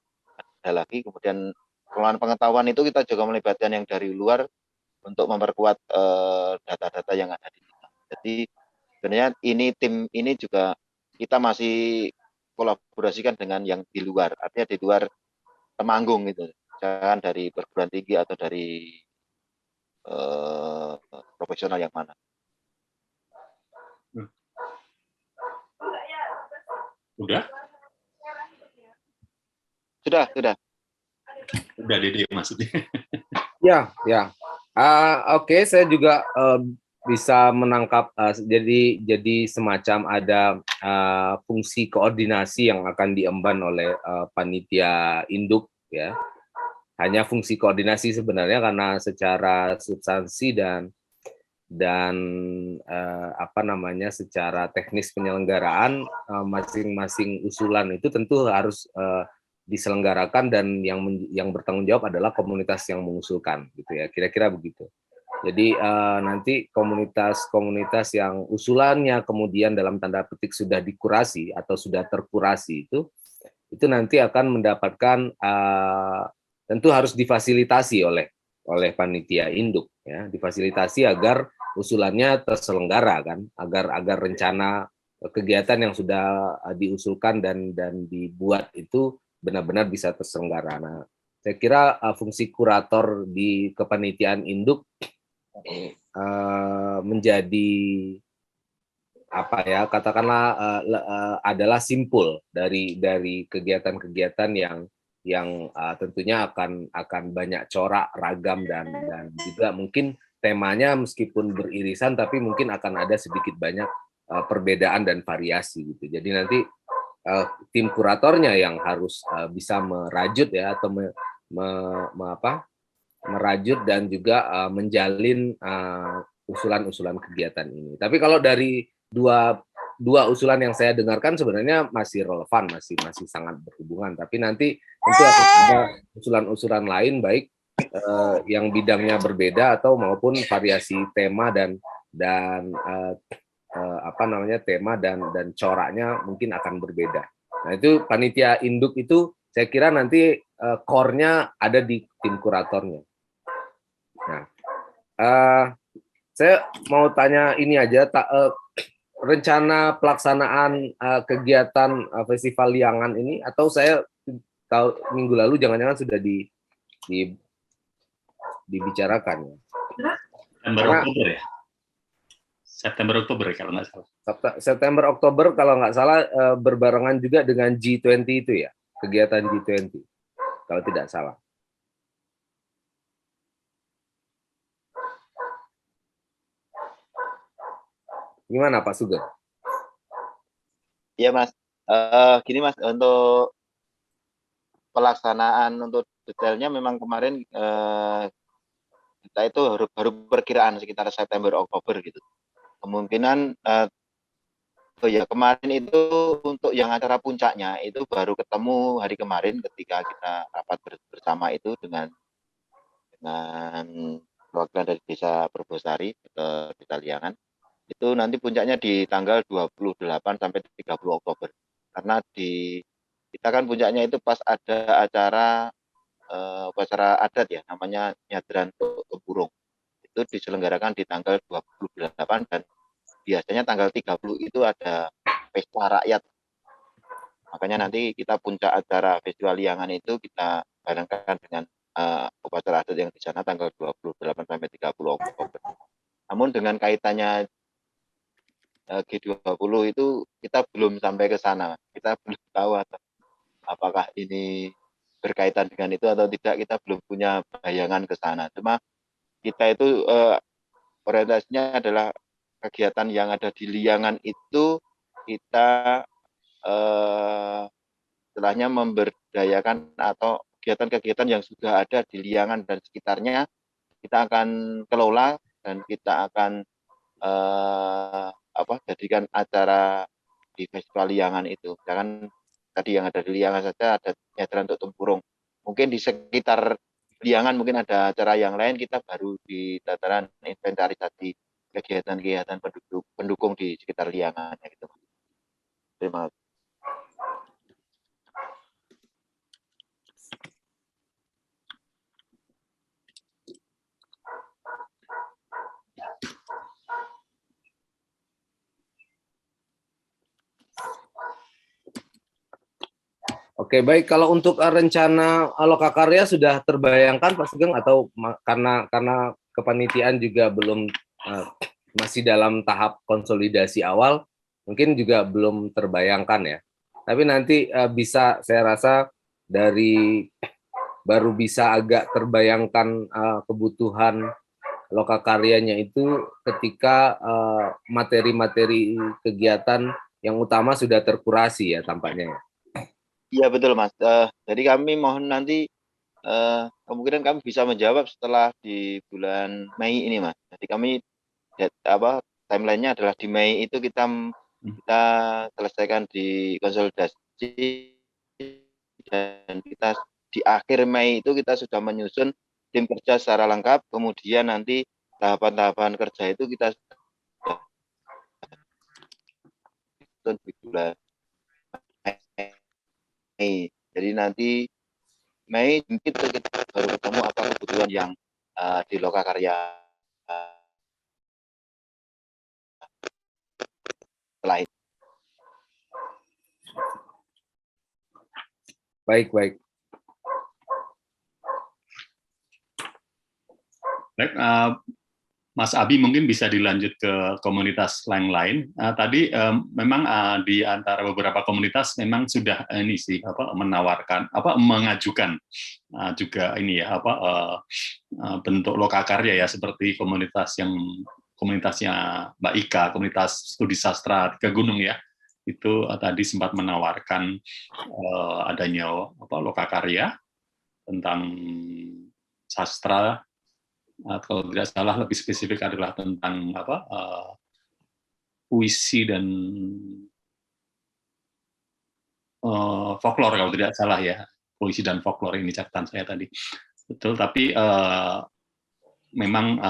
ada lagi. Kemudian pengelolaan pengetahuan itu kita juga melibatkan yang dari luar untuk memperkuat data-data yang ada di kita. Jadi sebenarnya tim ini juga kita masih kolaborasikan dengan yang di luar, artinya di luar Temanggung gitu, jangan dari perguruan tinggi atau dari profesional yang mana. Udah? Sudah. Udah, Dede maksudnya. Ya. Oke, saya juga bisa menangkap jadi semacam ada fungsi koordinasi yang akan diemban oleh panitia induk ya. Hanya fungsi koordinasi sebenarnya karena secara substansi dan secara teknis penyelenggaraan masing-masing usulan itu tentu harus diselenggarakan dan yang bertanggung jawab adalah komunitas yang mengusulkan gitu ya, kira-kira begitu. Jadi nanti komunitas yang usulannya kemudian dalam tanda petik sudah dikurasi atau sudah terkurasi itu nanti akan mendapatkan tentu harus difasilitasi oleh panitia induk ya, difasilitasi agar usulannya terselenggara kan, agar rencana kegiatan yang sudah diusulkan dan dibuat itu benar-benar bisa terselenggara. Nah, saya kira fungsi kurator di kepanitiaan induk menjadi katakanlah adalah simpul dari kegiatan-kegiatan yang tentunya akan banyak corak, ragam dan juga mungkin temanya meskipun beririsan tapi mungkin akan ada sedikit banyak perbedaan dan variasi gitu. Jadi nanti tim kuratornya yang harus bisa merajut ya atau merajut dan juga menjalin usulan-usulan kegiatan ini. Tapi kalau dari dua usulan yang saya dengarkan sebenarnya masih relevan, masih sangat berhubungan. Tapi nanti tentu akan ada usulan-usulan lain baik yang bidangnya berbeda atau maupun variasi tema dan tema dan coraknya mungkin akan berbeda. Nah, itu panitia induk itu saya kira nanti core-nya ada di tim kuratornya. Nah, saya mau tanya ini aja, rencana pelaksanaan kegiatan Festival Liangan ini, atau saya tahu minggu lalu jangan-jangan sudah dibicarakan ya. September Oktober kalau nggak salah. September Oktober kalau nggak salah berbarengan juga dengan G20 itu ya, kegiatan G20 kalau tidak salah. Gimana Pak Sugeng? Iya Mas, gini Mas, untuk pelaksanaan untuk detailnya memang kemarin kita itu baru perkiraan sekitar September Oktober gitu. Kemungkinan kemarin itu untuk yang acara puncaknya itu baru ketemu hari kemarin ketika kita rapat bersama itu dengan perwakilan dari Desa Perbosari ke Desa Liangan. Itu nanti puncaknya di tanggal 28 sampai 30 Oktober. Karena kita kan puncaknya itu pas ada acara adat ya, namanya Nyadran Tempurung. Itu diselenggarakan di tanggal 28 dan biasanya tanggal 30 itu ada pesta rakyat. Makanya nanti kita puncak acara Festival Liangan itu kita barengkan dengan upacara adat yang di sana tanggal 28 sampai 30 Oktober. Namun dengan kaitannya G20 itu kita belum sampai ke sana. Kita belum tahu apakah ini berkaitan dengan itu atau tidak, kita belum punya bayangan ke sana. Cuma kita itu orientasinya adalah kegiatan yang ada di Liangan itu kita setelahnya memberdayakan atau kegiatan-kegiatan yang sudah ada di Liangan dan sekitarnya kita akan kelola dan kita akan jadikan acara di Festival Liangan itu. Jangan tadi yang ada di Liangan saja ada Nyadran untuk Tempurung. Mungkin di sekitar Liangan mungkin ada acara yang lain, kita baru di tataran inventarisasi kegiatan-kegiatan pendukung di sekitar Liangan gitu. Terima kasih. Oke, baik. Kalau untuk rencana Lokakarya sudah terbayangkan Pak Sugeng, atau karena kepanitiaan juga belum masih dalam tahap konsolidasi awal, mungkin juga belum terbayangkan ya. Tapi nanti bisa, saya rasa baru bisa agak terbayangkan kebutuhan Lokakaryanya itu ketika materi-materi kegiatan yang utama sudah terkurasi ya tampaknya. Iya betul Mas. Jadi kami mohon nanti kemungkinan kami bisa menjawab setelah di bulan Mei ini Mas. Jadi kami timelinenya adalah di Mei itu kita selesaikan di konsolidasi, dan kita di akhir Mei itu kita sudah menyusun tim kerja secara lengkap. Kemudian nanti tahapan-tahapan kerja itu kita susun di bulan Mei. Jadi nanti Mei mungkin kita baru ketemu apa kebutuhan yang di Lokakarya lain. Baik. Baik, Mas Abi mungkin bisa dilanjut ke komunitas lain-lain. Tadi memang di antara beberapa komunitas memang sudah menawarkan mengajukan juga ini ya bentuk Lokakarya ya, seperti komunitasnya Mbak Ika, komunitas studi sastra Tiga Gunung ya. Itu tadi sempat menawarkan adanya Lokakarya tentang sastra. Kalau tidak salah lebih spesifik adalah tentang puisi dan folklore kalau tidak salah ya, puisi dan folklore, ini catatan saya tadi. Betul, tapi memang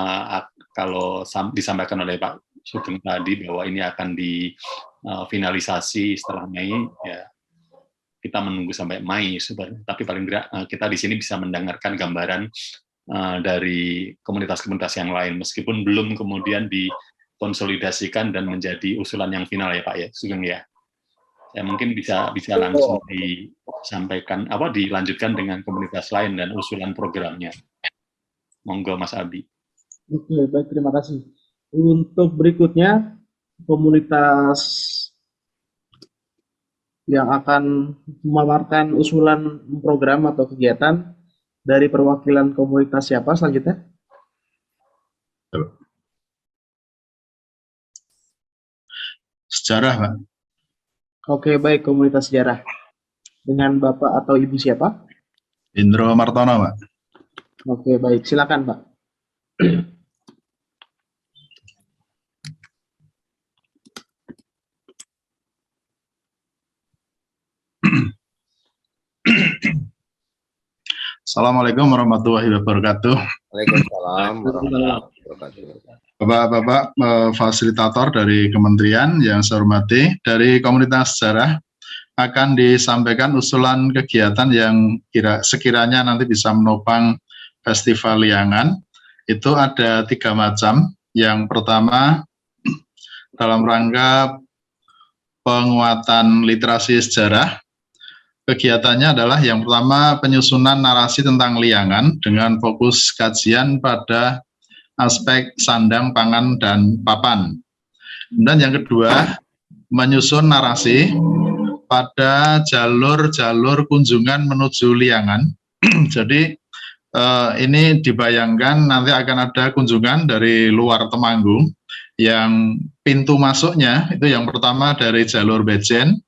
kalau disampaikan oleh Pak Sugeng tadi bahwa ini akan difinalisasi setelah Mei ya, kita menunggu sampai Mei sebenarnya. Tapi paling tidak kita di sini bisa mendengarkan gambaran dari komunitas-komunitas yang lain, meskipun belum kemudian dikonsolidasikan dan menjadi usulan yang final ya Pak ya, Sugeng ya. Ya mungkin bisa langsung disampaikan dilanjutkan dengan komunitas lain dan usulan programnya. Monggo Mas Abi. Oke, baik, terima kasih. Untuk berikutnya komunitas yang akan memaparkan usulan program atau kegiatan dari perwakilan komunitas siapa selanjutnya? Sejarah, Pak. Oke, baik, komunitas sejarah. Dengan Bapak atau Ibu siapa? Indro Martono, Pak. Oke, baik, silakan Pak. Assalamualaikum warahmatullahi wabarakatuh. Waalaikumsalam warahmatullahi wabarakatuh. Bapak-bapak fasilitator dari kementerian yang saya hormati, dari komunitas sejarah akan disampaikan usulan kegiatan yang sekiranya nanti bisa menopang Festival Liangan. Itu ada 3 macam. Yang pertama, dalam rangka penguatan literasi sejarah, kegiatannya adalah yang pertama penyusunan narasi tentang liangan dengan fokus kajian pada aspek sandang, pangan, dan papan. Dan yang kedua, menyusun narasi pada jalur-jalur kunjungan menuju liangan. Jadi ini dibayangkan nanti akan ada kunjungan dari luar Temanggung yang pintu masuknya itu yang pertama dari jalur Bejen,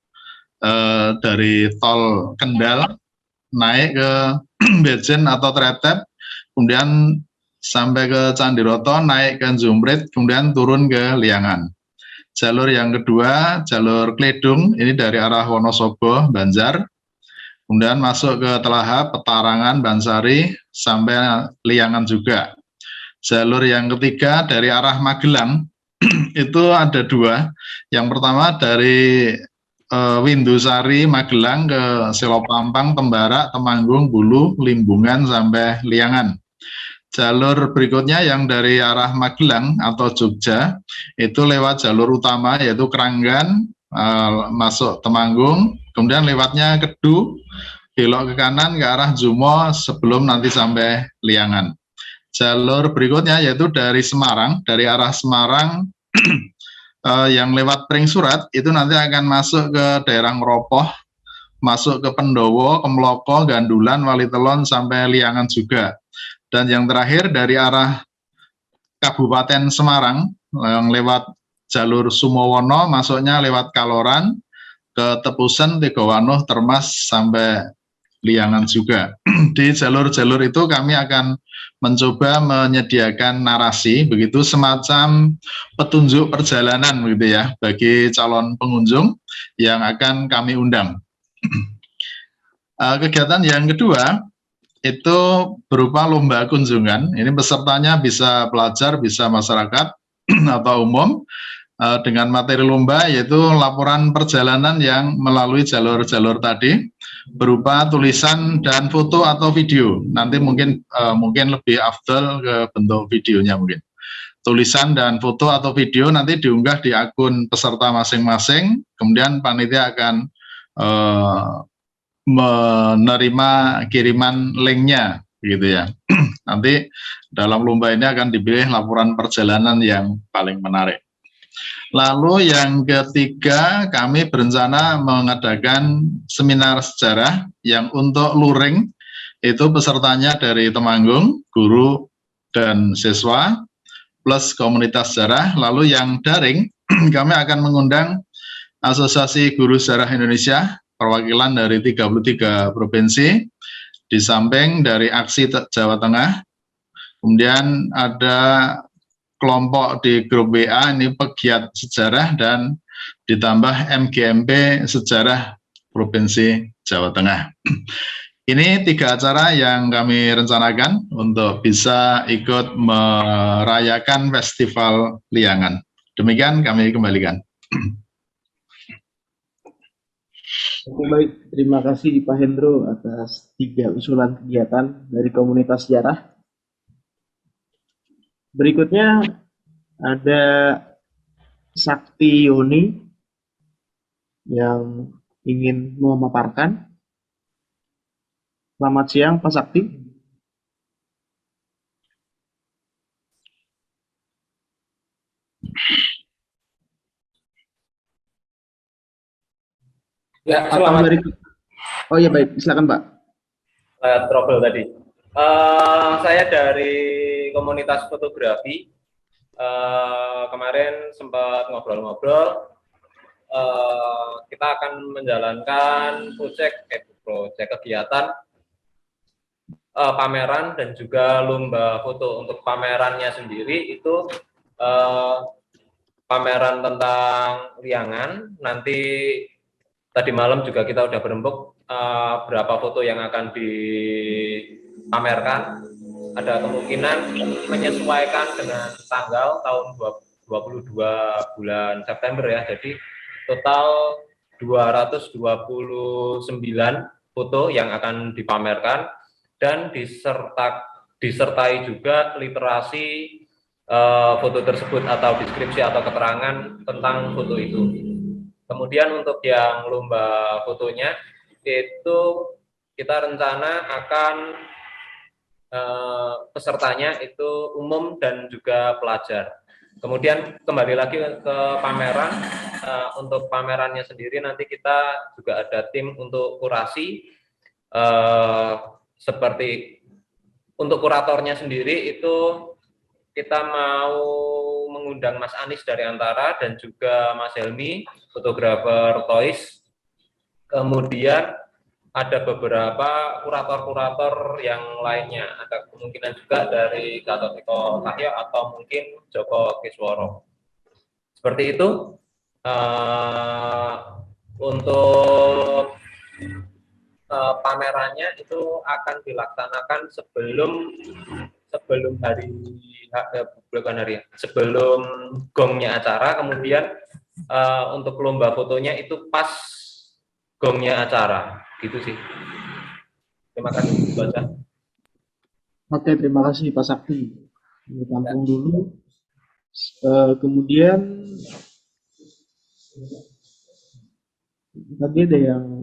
dari tol Kendal naik ke Bejen atau Tretep, kemudian sampai ke Candiroto, naik ke Jumprit, kemudian turun ke Liangan. Jalur yang kedua, jalur Kledung, ini dari arah Wonosobo, Banjar, kemudian masuk ke Telaha, Petarangan, Bansari, sampai Liangan juga. Jalur yang ketiga dari arah Magelang, itu ada 2. Yang pertama dari Windusari, Magelang ke Selopampang, Tembara, Temanggung, Bulu, Limbungan, sampai Liangan. Jalur berikutnya yang dari arah Magelang atau Jogja, itu lewat jalur utama yaitu Keranggan, masuk Temanggung, kemudian lewatnya Kedu, belok ke kanan ke arah Jumo sebelum nanti sampai Liangan. Jalur berikutnya yaitu dari Semarang, dari arah Semarang yang lewat Pring Surat itu nanti akan masuk ke daerah Ngeropoh, masuk ke Pendowo, Kemloko, Gandulan, Walitelon sampai Liangan juga. Dan yang terakhir dari arah Kabupaten Semarang yang lewat jalur Sumowono masuknya lewat Kaloran ke Tepusen, Tegowanoh, Termas sampai Liangan juga. Di jalur-jalur itu kami akan mencoba menyediakan narasi, begitu semacam petunjuk perjalanan begitu ya bagi calon pengunjung yang akan kami undang. Kegiatan yang kedua itu berupa lomba kunjungan. Ini pesertanya bisa pelajar, bisa masyarakat atau umum. Dengan materi lomba yaitu laporan perjalanan yang melalui jalur-jalur tadi berupa tulisan dan foto atau video. Nanti mungkin lebih afdal ke bentuk videonya mungkin. Tulisan dan foto atau video nanti diunggah di akun peserta masing-masing, kemudian panitia akan menerima kiriman linknya gitu ya. Nanti dalam lomba ini akan dipilih laporan perjalanan yang paling menarik. Lalu yang ketiga, kami berencana mengadakan seminar sejarah yang untuk luring, itu pesertanya dari Temanggung, guru dan siswa, plus komunitas sejarah. Lalu yang daring, kami akan mengundang Asosiasi Guru Sejarah Indonesia, perwakilan dari 33 provinsi, di samping dari Aksi Jawa Tengah, kemudian ada kelompok di grup WA ini pegiat sejarah dan ditambah MGMP Sejarah Provinsi Jawa Tengah. Ini 3 acara yang kami rencanakan untuk bisa ikut merayakan Festival Liangan. Demikian kami kembalikan. Oke, baik, terima kasih Pak Hendro atas 3 usulan kegiatan dari komunitas sejarah. Berikutnya ada Sakti Yoni yang ingin memaparkan. Selamat siang Pak Sakti. Ya, selamat. Oh ya, baik, silakan Pak. Trouble tadi. Saya dari komunitas fotografi. Kemarin sempat ngobrol-ngobrol. Kita akan menjalankan proyek kegiatan pameran dan juga lomba foto. Untuk pamerannya sendiri itu pameran tentang Liangan. Nanti tadi malam juga kita udah berembuk berapa foto yang akan dipamerkan. Ada kemungkinan menyesuaikan dengan tanggal tahun 22 bulan September ya. Jadi total 229 foto yang akan dipamerkan dan disertai juga literasi foto tersebut atau deskripsi atau keterangan tentang foto itu. Kemudian untuk yang lomba fotonya itu kita rencana akan pesertanya itu umum dan juga pelajar. Kemudian kembali lagi ke pameran. Untuk pamerannya sendiri nanti kita juga ada tim untuk kurasi. Seperti untuk kuratornya sendiri itu kita mau mengundang Mas Anies dari Antara dan juga Mas Helmi, fotografer toys. Kemudian ada beberapa kurator-kurator yang lainnya. Ada kemungkinan juga dari Gatot Eko Cahyo atau mungkin Joko Kisworo. Seperti itu. Untuk pamerannya itu akan dilaksanakan sebelum gongnya acara. Kemudian untuk lomba fotonya itu pas gongnya acara. Gitu sih. Terima kasih baca. Oke, terima kasih Pak Sakti. Ditampung dulu. Kemudian Tadi ada yang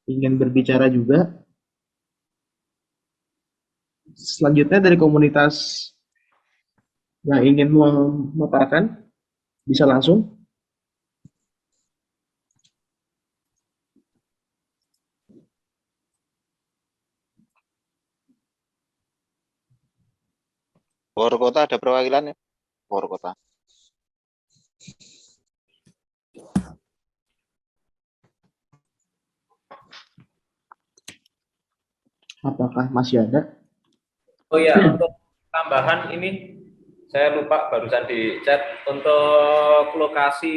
ingin berbicara juga. Selanjutnya dari komunitas yang ingin memaparkan, bisa langsung. Bogor Kota ada perwakilannya? Bogor Kota. Apakah masih ada? Oh ya, untuk tambahan ini saya lupa barusan di chat untuk lokasi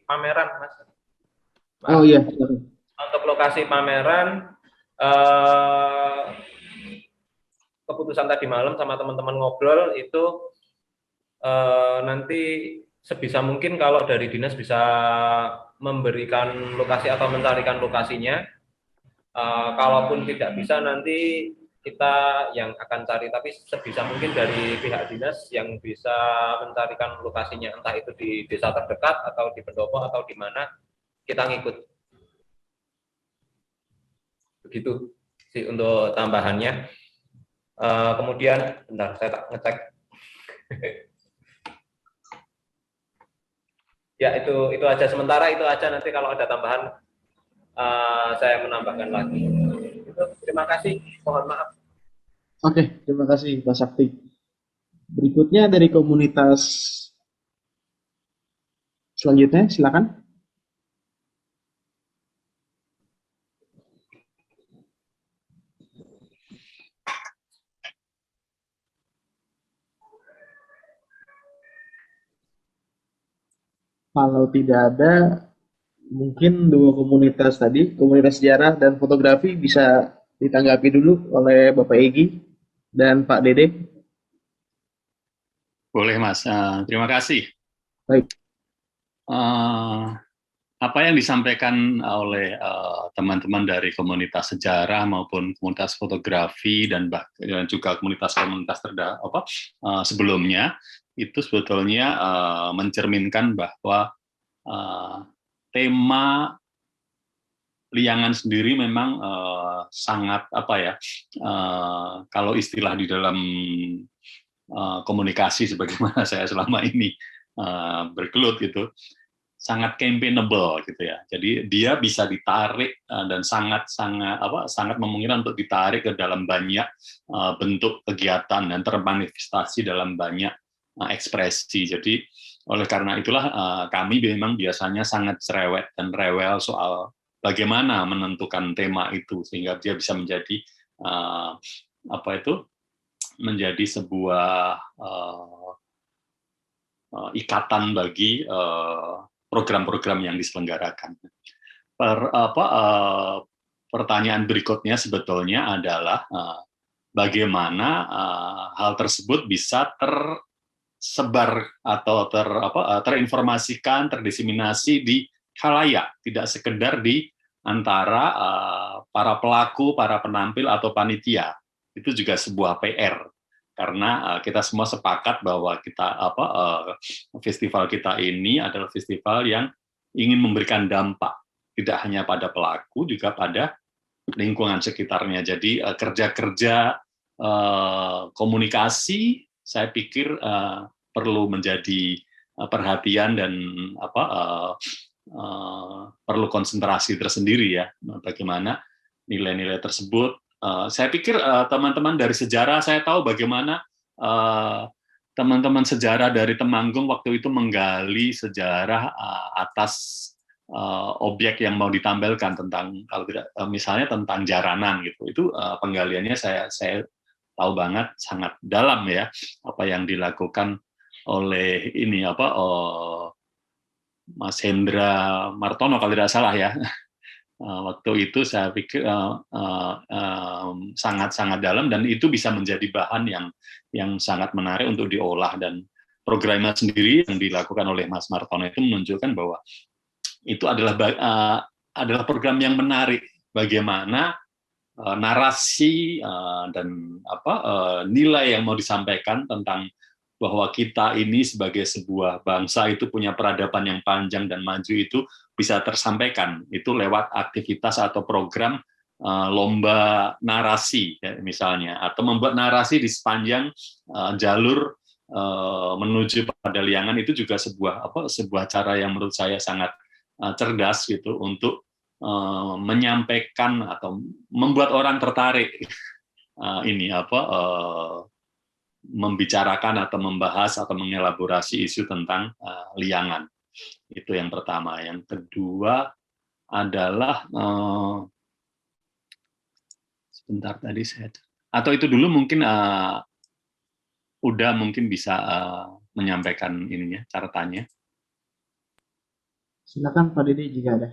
pameran, Mas. Oh iya. Untuk lokasi pameran, keputusan tadi malam sama teman-teman ngobrol itu nanti sebisa mungkin kalau dari dinas bisa memberikan lokasi atau mencarikan lokasinya. Kalaupun tidak bisa nanti kita yang akan cari, tapi sebisa mungkin dari pihak dinas yang bisa mencarikan lokasinya, entah itu di desa terdekat atau di pendopo atau di mana, kita ngikut. Begitu sih untuk tambahannya. Kemudian, bentar saya tak ngecek. Ya itu aja sementara, itu aja, nanti kalau ada tambahan saya menambahkan lagi. Terima kasih, mohon maaf. Oke, terima kasih Pak Sakti. Berikutnya dari komunitas selanjutnya, silakan. Kalau tidak ada, mungkin dua komunitas tadi, komunitas sejarah dan fotografi, bisa ditanggapi dulu oleh Bapak Egi dan Pak Dede. Boleh Mas, terima kasih. Baik. Apa yang disampaikan oleh teman-teman dari komunitas sejarah maupun komunitas fotografi dan juga komunitas-komunitas sebelumnya, itu sebetulnya mencerminkan bahwa tema liangan sendiri memang sangat kalau istilah di dalam komunikasi sebagaimana saya selama ini bergelut gitu, sangat campaignable gitu ya. Jadi dia bisa ditarik dan sangat memungkinkan untuk ditarik ke dalam banyak bentuk kegiatan dan termanifestasi dalam banyak ekspresi. Jadi oleh karena itulah kami memang biasanya sangat cerewet dan rewel soal bagaimana menentukan tema itu sehingga dia bisa menjadi menjadi sebuah ikatan bagi program-program yang diselenggarakan. Pertanyaan berikutnya sebetulnya adalah bagaimana hal tersebut bisa tersebar atau terinformasikan, terdiseminasi di khalayak, tidak sekedar di antara para pelaku, para penampil atau panitia. Itu juga sebuah PR. Karena kita semua sepakat bahwa festival kita ini adalah festival yang ingin memberikan dampak tidak hanya pada pelaku, juga pada lingkungan sekitarnya. Jadi kerja-kerja komunikasi saya pikir perlu menjadi perhatian dan perlu konsentrasi tersendiri ya, bagaimana nilai-nilai tersebut. Saya pikir teman-teman dari sejarah, saya tahu bagaimana teman-teman sejarah dari Temanggung waktu itu menggali sejarah atas objek yang mau ditampilkan tentang, kalau tidak misalnya tentang jaranan gitu. Itu penggaliannya saya tahu banget, sangat dalam ya apa yang dilakukan oleh Mas Hendra Martono kalau tidak salah ya. Waktu itu saya pikir sangat-sangat dalam dan itu bisa menjadi bahan yang sangat menarik untuk diolah, dan programnya sendiri yang dilakukan oleh Mas Martono itu menunjukkan bahwa itu adalah program yang menarik, bagaimana narasi dan nilai yang mau disampaikan tentang bahwa kita ini sebagai sebuah bangsa itu punya peradaban yang panjang dan maju itu bisa tersampaikan itu lewat aktivitas atau program lomba narasi ya, misalnya, atau membuat narasi di sepanjang jalur menuju pada liangan. Itu juga sebuah cara yang menurut saya sangat cerdas gitu untuk menyampaikan atau membuat orang tertarik membicarakan atau membahas atau mengelaborasi isu tentang liangan. Itu yang pertama. Yang kedua adalah sebentar tadi saya, atau itu dulu mungkin udah mungkin bisa menyampaikan ininya, catatannya. Silakan Pak Didi jika ada.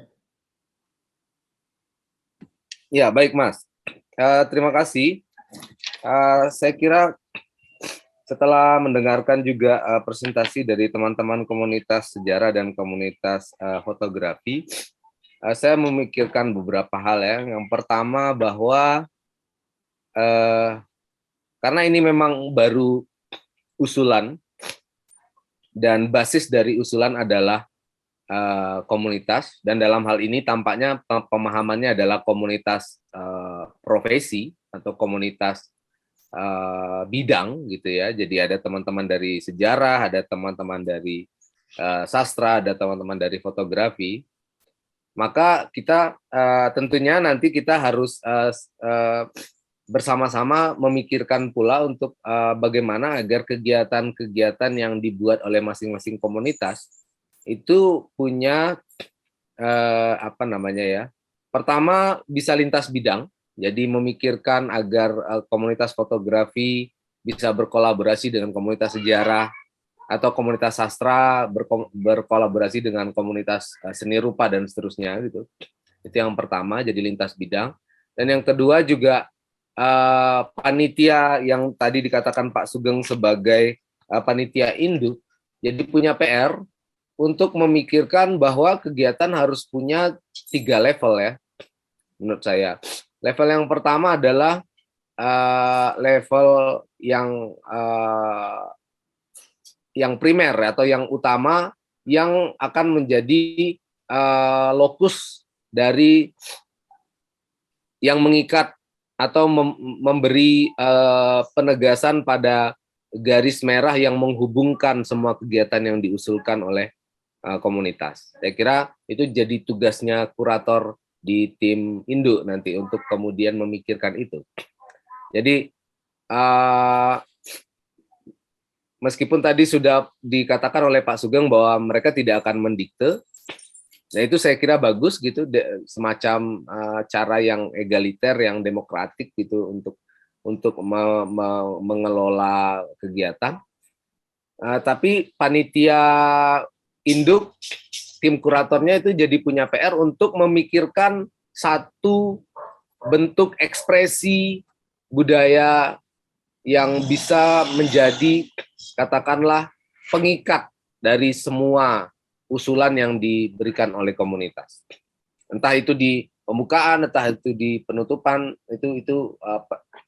Ya, baik Mas. Terima kasih. Saya kira setelah mendengarkan juga presentasi dari teman-teman komunitas sejarah dan komunitas fotografi, saya memikirkan beberapa hal ya. Yang pertama bahwa karena ini memang baru usulan dan basis dari usulan adalah komunitas, dan dalam hal ini tampaknya pemahamannya adalah komunitas profesi atau komunitas bidang gitu ya. Jadi ada teman-teman dari sejarah, ada teman-teman dari sastra, ada teman-teman dari fotografi. Maka kita tentunya nanti kita harus bersama-sama memikirkan pula untuk bagaimana agar kegiatan-kegiatan yang dibuat oleh masing-masing komunitas itu punya pertama bisa lintas bidang, jadi memikirkan agar komunitas fotografi bisa berkolaborasi dengan komunitas sejarah, atau komunitas sastra berkolaborasi dengan komunitas seni rupa dan seterusnya gitu. Itu yang pertama, jadi lintas bidang. Dan yang kedua juga panitia yang tadi dikatakan Pak Sugeng sebagai panitia induk, jadi punya PR untuk memikirkan bahwa kegiatan harus punya 3 level ya, menurut saya. Level yang pertama adalah level yang primer atau yang utama, yang akan menjadi lokus dari yang mengikat atau memberi penegasan pada garis merah yang menghubungkan semua kegiatan yang diusulkan oleh komunitas. Saya kira itu jadi tugasnya kurator di tim induk nanti untuk kemudian memikirkan itu. Jadi meskipun tadi sudah dikatakan oleh Pak Sugeng bahwa mereka tidak akan mendikte, nah itu saya kira bagus gitu, semacam cara yang egaliter, yang demokratik gitu untuk mengelola kegiatan. Tapi panitia induk, tim kuratornya itu jadi punya PR untuk memikirkan satu bentuk ekspresi budaya yang bisa menjadi, katakanlah, pengikat dari semua usulan yang diberikan oleh komunitas. Entah itu di pembukaan, entah itu di penutupan, itu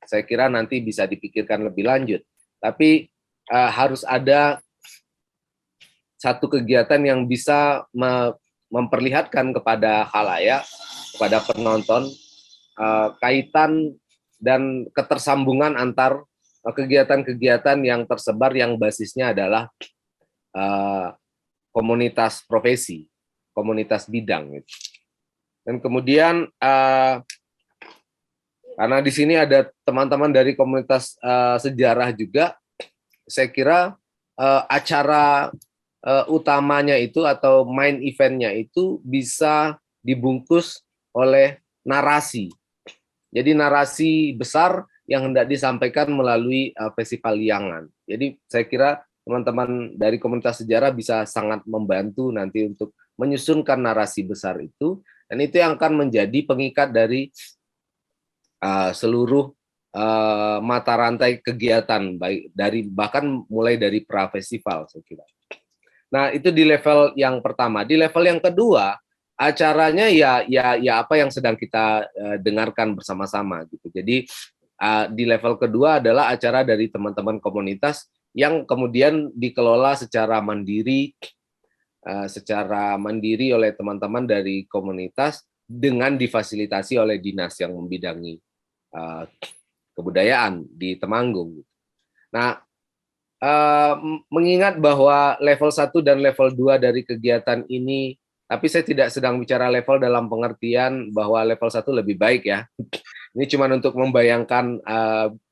saya kira nanti bisa dipikirkan lebih lanjut. Tapi harus ada satu kegiatan yang bisa memperlihatkan kepada khalayak, kepada penonton, kaitan dan ketersambungan antar kegiatan-kegiatan yang tersebar yang basisnya adalah komunitas profesi, komunitas bidang. Dan kemudian karena di sini ada teman-teman dari komunitas sejarah juga, saya kira acara utamanya itu atau main eventnya itu bisa dibungkus oleh narasi. Jadi narasi besar yang hendak disampaikan melalui festival liangan. Jadi saya kira teman-teman dari komunitas sejarah bisa sangat membantu nanti untuk menyusunkan narasi besar itu, dan itu yang akan menjadi pengikat dari seluruh mata rantai kegiatan, baik dari bahkan mulai dari pra-festival saya kira. Nah, itu di level yang pertama. Di level yang kedua, acaranya ya apa yang sedang kita dengarkan bersama-sama gitu. Jadi di level kedua adalah acara dari teman-teman komunitas yang kemudian dikelola secara mandiri oleh teman-teman dari komunitas dengan difasilitasi oleh dinas yang membidangi kebudayaan di Temanggung. Nah, mengingat bahwa level 1 dan level 2 dari kegiatan ini, tapi saya tidak sedang bicara level dalam pengertian bahwa level 1 lebih baik ya. Ini cuma untuk membayangkan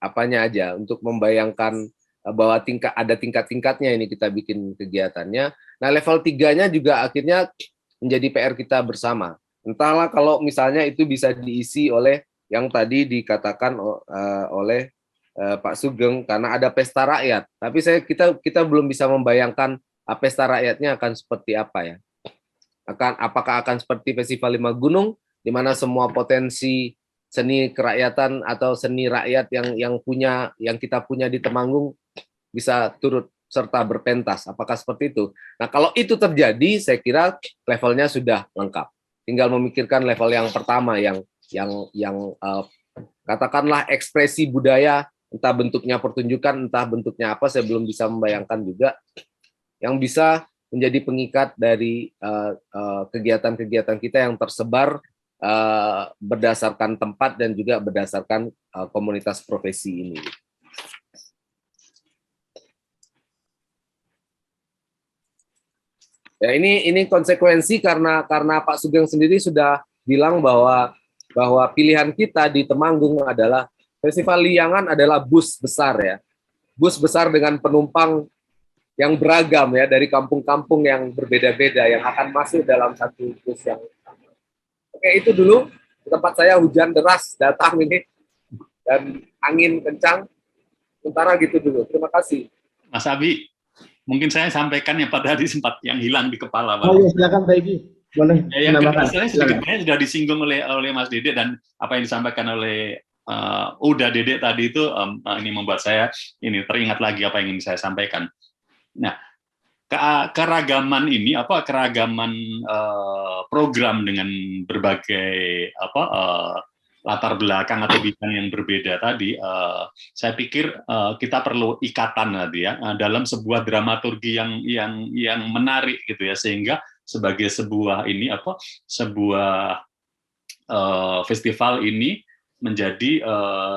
apanya aja, untuk membayangkan bahwa ada tingkat-tingkatnya ini kita bikin kegiatannya. Nah, level 3-nya juga akhirnya menjadi PR kita bersama. Entahlah kalau misalnya itu bisa diisi oleh yang tadi dikatakan oleh Pak Sugeng, karena ada pesta rakyat. Tapi kita belum bisa membayangkan pesta rakyatnya akan seperti apa ya. Apakah akan seperti Festival Lima Gunung, di mana semua potensi seni kerakyatan atau seni rakyat yang kita punya di Temanggung bisa turut serta berpentas. Apakah seperti itu? Nah, kalau itu terjadi, saya kira levelnya sudah lengkap. Tinggal memikirkan level yang pertama yang katakanlah ekspresi budaya, entah bentuknya pertunjukan, entah bentuknya apa, saya belum bisa membayangkan juga, yang bisa menjadi pengikat dari kegiatan-kegiatan kita yang tersebar berdasarkan tempat dan juga berdasarkan komunitas profesi ini. Ya, ini konsekuensi karena Pak Sugeng sendiri sudah bilang bahwa pilihan kita di Temanggung adalah Festival Liangan adalah bus besar ya. Bus besar dengan penumpang yang beragam ya, dari kampung-kampung yang berbeda-beda yang akan masuk dalam satu bus yang sama. Oke, itu dulu. Di tempat saya hujan deras datang ini dan angin kencang. Sementara gitu dulu. Terima kasih. Mas Abi, mungkin saya sampaikan yang pada tadi sempat yang hilang di kepala. Pak. Oh iya, silakan Pak Egi. Boleh. Ya, yang kedua sedikit banyak sudah disinggung oleh Mas Dede, dan apa yang disampaikan oleh Uda Dede tadi itu ini membuat saya ini teringat lagi apa yang ingin saya sampaikan. Nah, keragaman ini keragaman program dengan berbagai latar belakang atau bidang yang berbeda tadi, saya pikir kita perlu ikatan tadi ya dalam sebuah dramaturgi yang menarik gitu ya, sehingga sebagai sebuah festival ini menjadi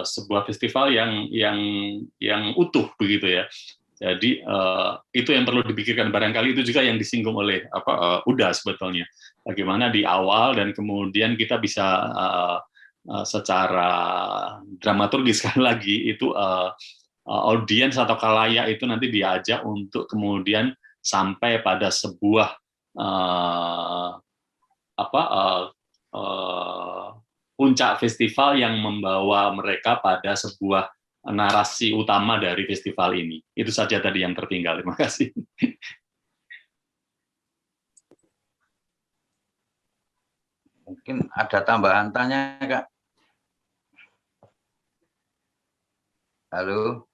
sebuah festival yang utuh begitu ya. Jadi itu yang perlu dipikirkan, barangkali itu juga yang disinggung oleh Uda sebetulnya. Bagaimana di awal dan kemudian kita bisa secara dramaturgis sekali lagi itu audiens atau khalayak itu nanti diajak untuk kemudian sampai pada sebuah puncak festival yang membawa mereka pada sebuah narasi utama dari festival ini. Itu saja tadi yang tertinggal. Terima kasih. Mungkin ada tambahan tanya, Kak. Halo.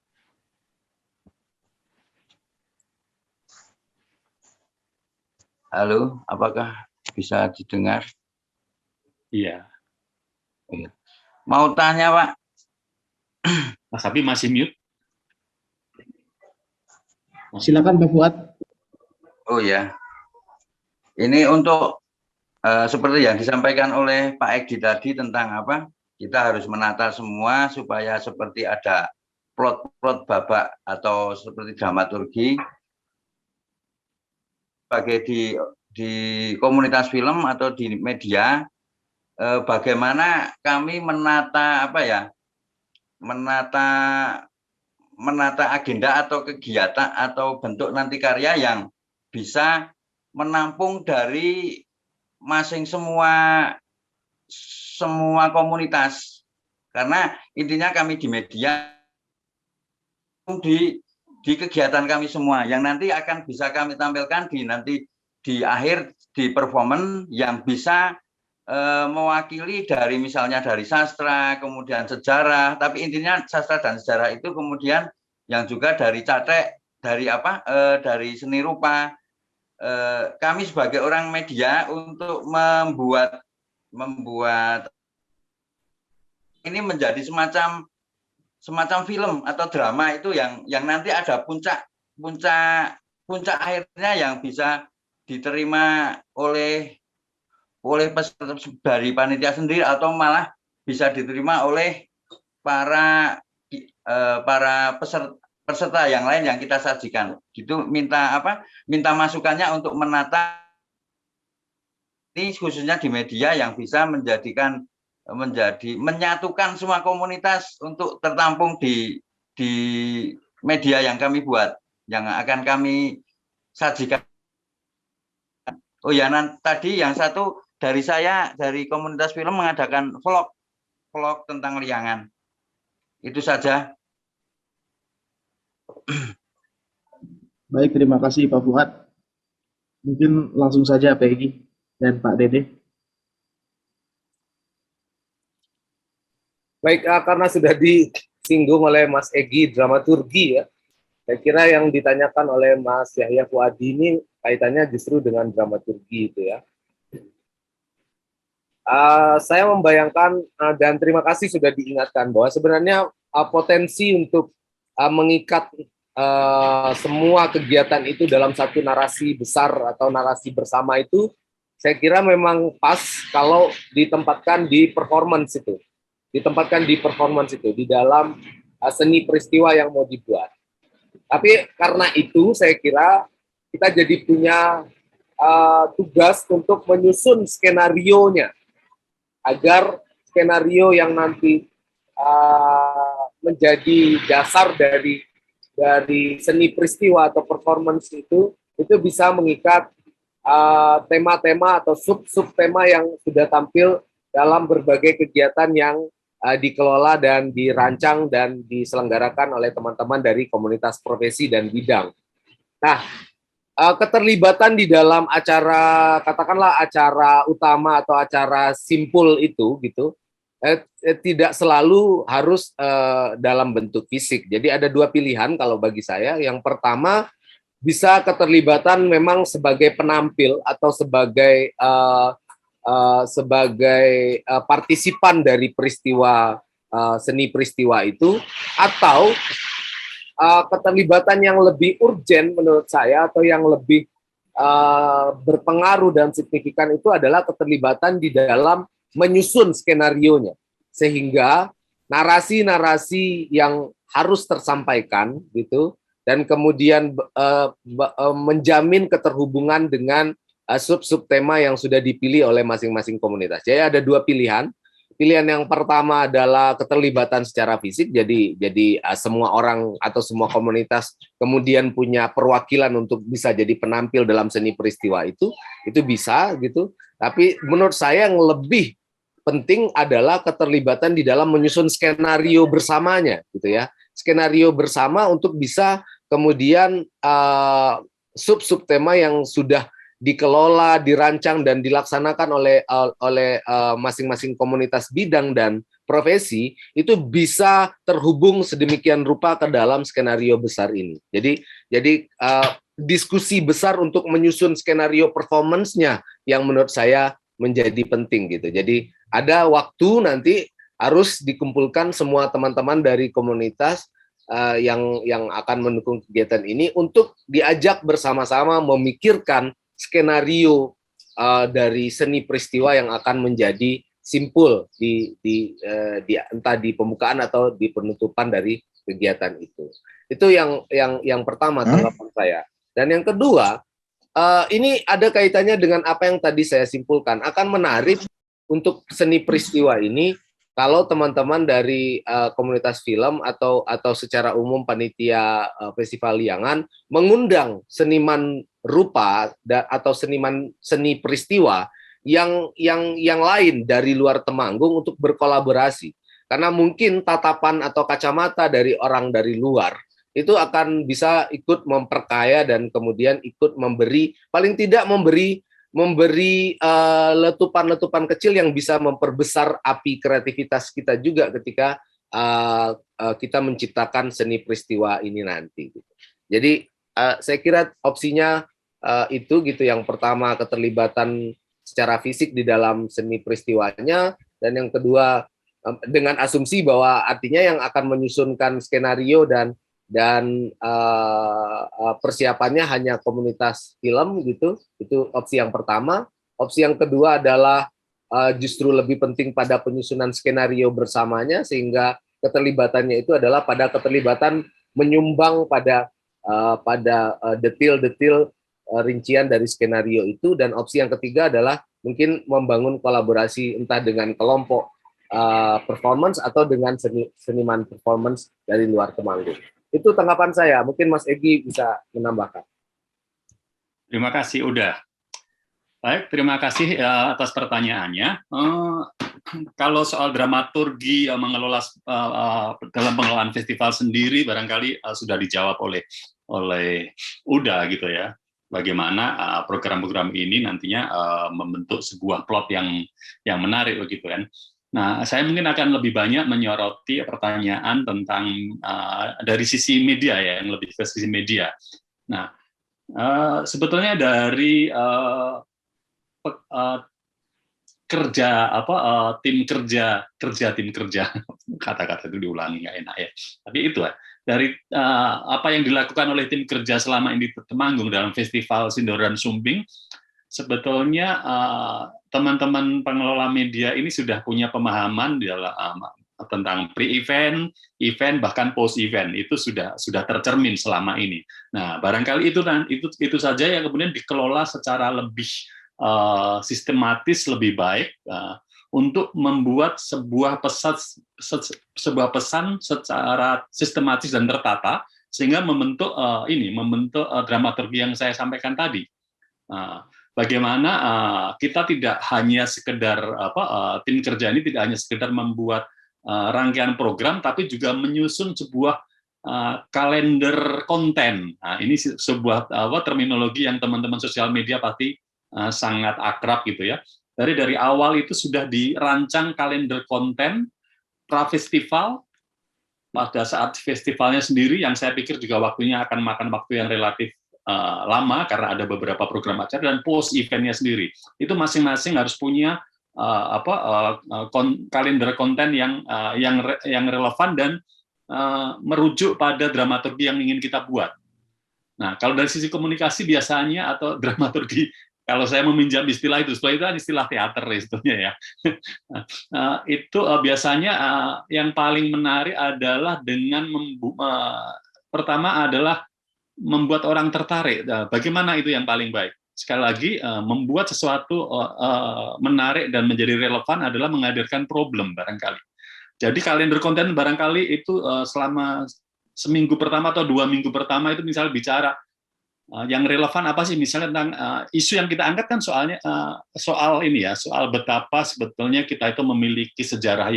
Halo, apakah bisa didengar? Iya. Mau tanya, Pak? Mas Abi masih mute. Silakan Pak Fuad. Oh ya. Ini untuk seperti yang disampaikan oleh Pak Egi tadi tentang apa? Kita harus menata semua supaya seperti ada plot-plot babak atau seperti dramaturgi. Sebagai di komunitas film atau di media, bagaimana kami menata menata agenda atau kegiatan atau bentuk nanti karya yang bisa menampung dari semua komunitas, karena intinya kami di media di kegiatan kami semua yang nanti akan bisa kami tampilkan di akhir di performance yang bisa mewakili dari misalnya dari sastra, kemudian sejarah, tapi intinya sastra dan sejarah itu kemudian yang juga dari catek, dari seni rupa. Kami sebagai orang media untuk membuat ini menjadi semacam semacam film atau drama itu yang nanti ada puncak akhirnya yang bisa diterima oleh peserta dari panitia sendiri atau malah bisa diterima oleh para peserta yang lain yang kita sajikan. Gitu minta masukannya untuk menata ini khususnya di media yang bisa menyatukan semua komunitas untuk tertampung di media yang kami buat, yang akan kami sajikan. Oh ya, tadi yang satu dari saya dari komunitas film mengadakan vlog tentang liangan. Itu saja. Baik, terima kasih Pak Fuad. Mungkin langsung saja Pak Egi dan Pak Dede. Baik, karena sudah disinggung oleh Mas Egi dramaturgi ya, saya kira yang ditanyakan oleh Mas Yahya Fuadi ini kaitannya justru dengan dramaturgi itu ya. Saya membayangkan dan terima kasih sudah diingatkan bahwa sebenarnya potensi untuk mengikat semua kegiatan itu dalam satu narasi besar atau narasi bersama itu, saya kira memang pas kalau ditempatkan di performance itu. Di dalam seni peristiwa yang mau dibuat. Tapi karena itu saya kira kita jadi punya tugas untuk menyusun skenarionya agar skenario yang nanti menjadi dasar dari seni peristiwa atau performance itu bisa mengikat tema-tema atau sub-tema yang sudah tampil dalam berbagai kegiatan yang dikelola dan dirancang dan diselenggarakan oleh teman-teman dari komunitas profesi dan bidang. Nah, keterlibatan di dalam acara, katakanlah acara utama atau acara simpul itu gitu, tidak selalu harus dalam bentuk fisik. Jadi ada dua pilihan kalau bagi saya. Yang pertama, bisa keterlibatan memang sebagai penampil atau sebagai partisipan dari peristiwa seni peristiwa itu, atau keterlibatan yang lebih urgen menurut saya atau yang lebih berpengaruh dan signifikan itu adalah keterlibatan di dalam menyusun skenarionya, sehingga narasi-narasi yang harus tersampaikan gitu dan kemudian menjamin keterhubungan dengan sub-sub tema yang sudah dipilih oleh masing-masing komunitas. Jadi ada dua pilihan. Pilihan yang pertama adalah keterlibatan secara fisik. Jadi semua orang atau semua komunitas kemudian punya perwakilan untuk bisa jadi penampil dalam seni peristiwa itu bisa gitu. Tapi menurut saya yang lebih penting adalah keterlibatan di dalam menyusun skenario bersamanya gitu ya. Skenario bersama untuk bisa kemudian sub-sub tema yang sudah dikelola, dirancang dan dilaksanakan oleh masing-masing komunitas bidang dan profesi itu bisa terhubung sedemikian rupa ke dalam skenario besar ini. Jadi diskusi besar untuk menyusun skenario performance-nya yang menurut saya menjadi penting gitu. Jadi ada waktu nanti harus dikumpulkan semua teman-teman dari komunitas yang akan mendukung kegiatan ini untuk diajak bersama-sama memikirkan skenario dari seni peristiwa yang akan menjadi simpul entah di pembukaan atau di penutupan dari kegiatan itu. Itu yang pertama tanggapan saya. Dan yang kedua, ini ada kaitannya dengan apa yang tadi saya simpulkan. Akan menarik untuk seni peristiwa ini kalau teman-teman dari komunitas film atau secara umum panitia festival liangan mengundang seniman rupa atau seni peristiwa yang lain dari luar Temanggung untuk berkolaborasi, karena mungkin tatapan atau kacamata dari orang dari luar itu akan bisa ikut memperkaya dan kemudian ikut memberi, paling tidak memberi letupan-letupan kecil yang bisa memperbesar api kreativitas kita juga ketika kita menciptakan seni peristiwa ini nanti. Jadi saya kira opsinya itu gitu. Yang pertama keterlibatan secara fisik di dalam seni peristiwanya, dan yang kedua dengan asumsi bahwa artinya yang akan menyusunkan skenario dan persiapannya hanya komunitas film gitu. Itu opsi yang pertama. Opsi yang kedua adalah justru lebih penting pada penyusunan skenario bersamanya, sehingga keterlibatannya itu adalah pada keterlibatan menyumbang pada detail-detail rincian dari skenario itu. Dan opsi yang ketiga adalah mungkin membangun kolaborasi entah dengan kelompok performance atau dengan seniman performance dari luar Temanggung. Itu tanggapan saya. Mungkin Mas Egy bisa menambahkan. Terima kasih, udah. Baik, terima kasih atas pertanyaannya. Kalau soal dramaturgi mengelola dalam pengelolaan festival sendiri, barangkali sudah dijawab oleh Uda gitu ya. Bagaimana program-program ini nantinya membentuk sebuah plot yang menarik begitu kan. Nah, saya mungkin akan lebih banyak menyoroti pertanyaan tentang dari sisi media ya, yang lebih ke sisi media. Nah, sebetulnya dari tim kerja kata-kata itu diulangi nggak enak ya. Tapi itu lah dari apa yang dilakukan oleh tim kerja selama ini di Temanggung dalam Festival Sindoran Sumbing. Sebetulnya teman-teman pengelola media ini sudah punya pemahaman di dalam tentang pre-event, event, bahkan post-event itu sudah tercermin selama ini. Nah, barangkali itu saja yang kemudian dikelola secara lebih sistematis, lebih baik untuk membuat sebuah pesan secara sistematis dan tertata sehingga membentuk dramaturgi yang saya sampaikan tadi. Bagaimana kita tidak hanya sekedar tim kerja ini tidak hanya sekedar membuat rangkaian program, tapi juga menyusun sebuah kalender konten. Nah, ini sebuah terminologi yang teman-teman sosial media pasti sangat akrab gitu ya. Dari awal itu sudah dirancang kalender konten pra-festival, pada saat festivalnya sendiri yang saya pikir juga waktunya akan makan waktu yang relatif lama karena ada beberapa program acara, dan post eventnya sendiri itu masing-masing harus punya kalender konten yang relevan dan merujuk pada dramaturgi yang ingin kita buat. Nah, kalau dari sisi komunikasi biasanya atau dramaturgi, kalau saya meminjam istilah itu kan istilah teater sebetulnya ya. Itu biasanya yang paling menarik adalah dengan pertama adalah membuat orang tertarik. Bagaimana itu yang paling baik? Sekali lagi, membuat sesuatu menarik dan menjadi relevan adalah menghadirkan problem barangkali. Jadi kalender konten barangkali itu selama seminggu pertama atau 2 minggu pertama itu misalnya bicara yang relevan apa sih, misalnya tentang isu yang kita angkat kan soal ini ya, soal betapa sebetulnya kita itu memiliki sejarah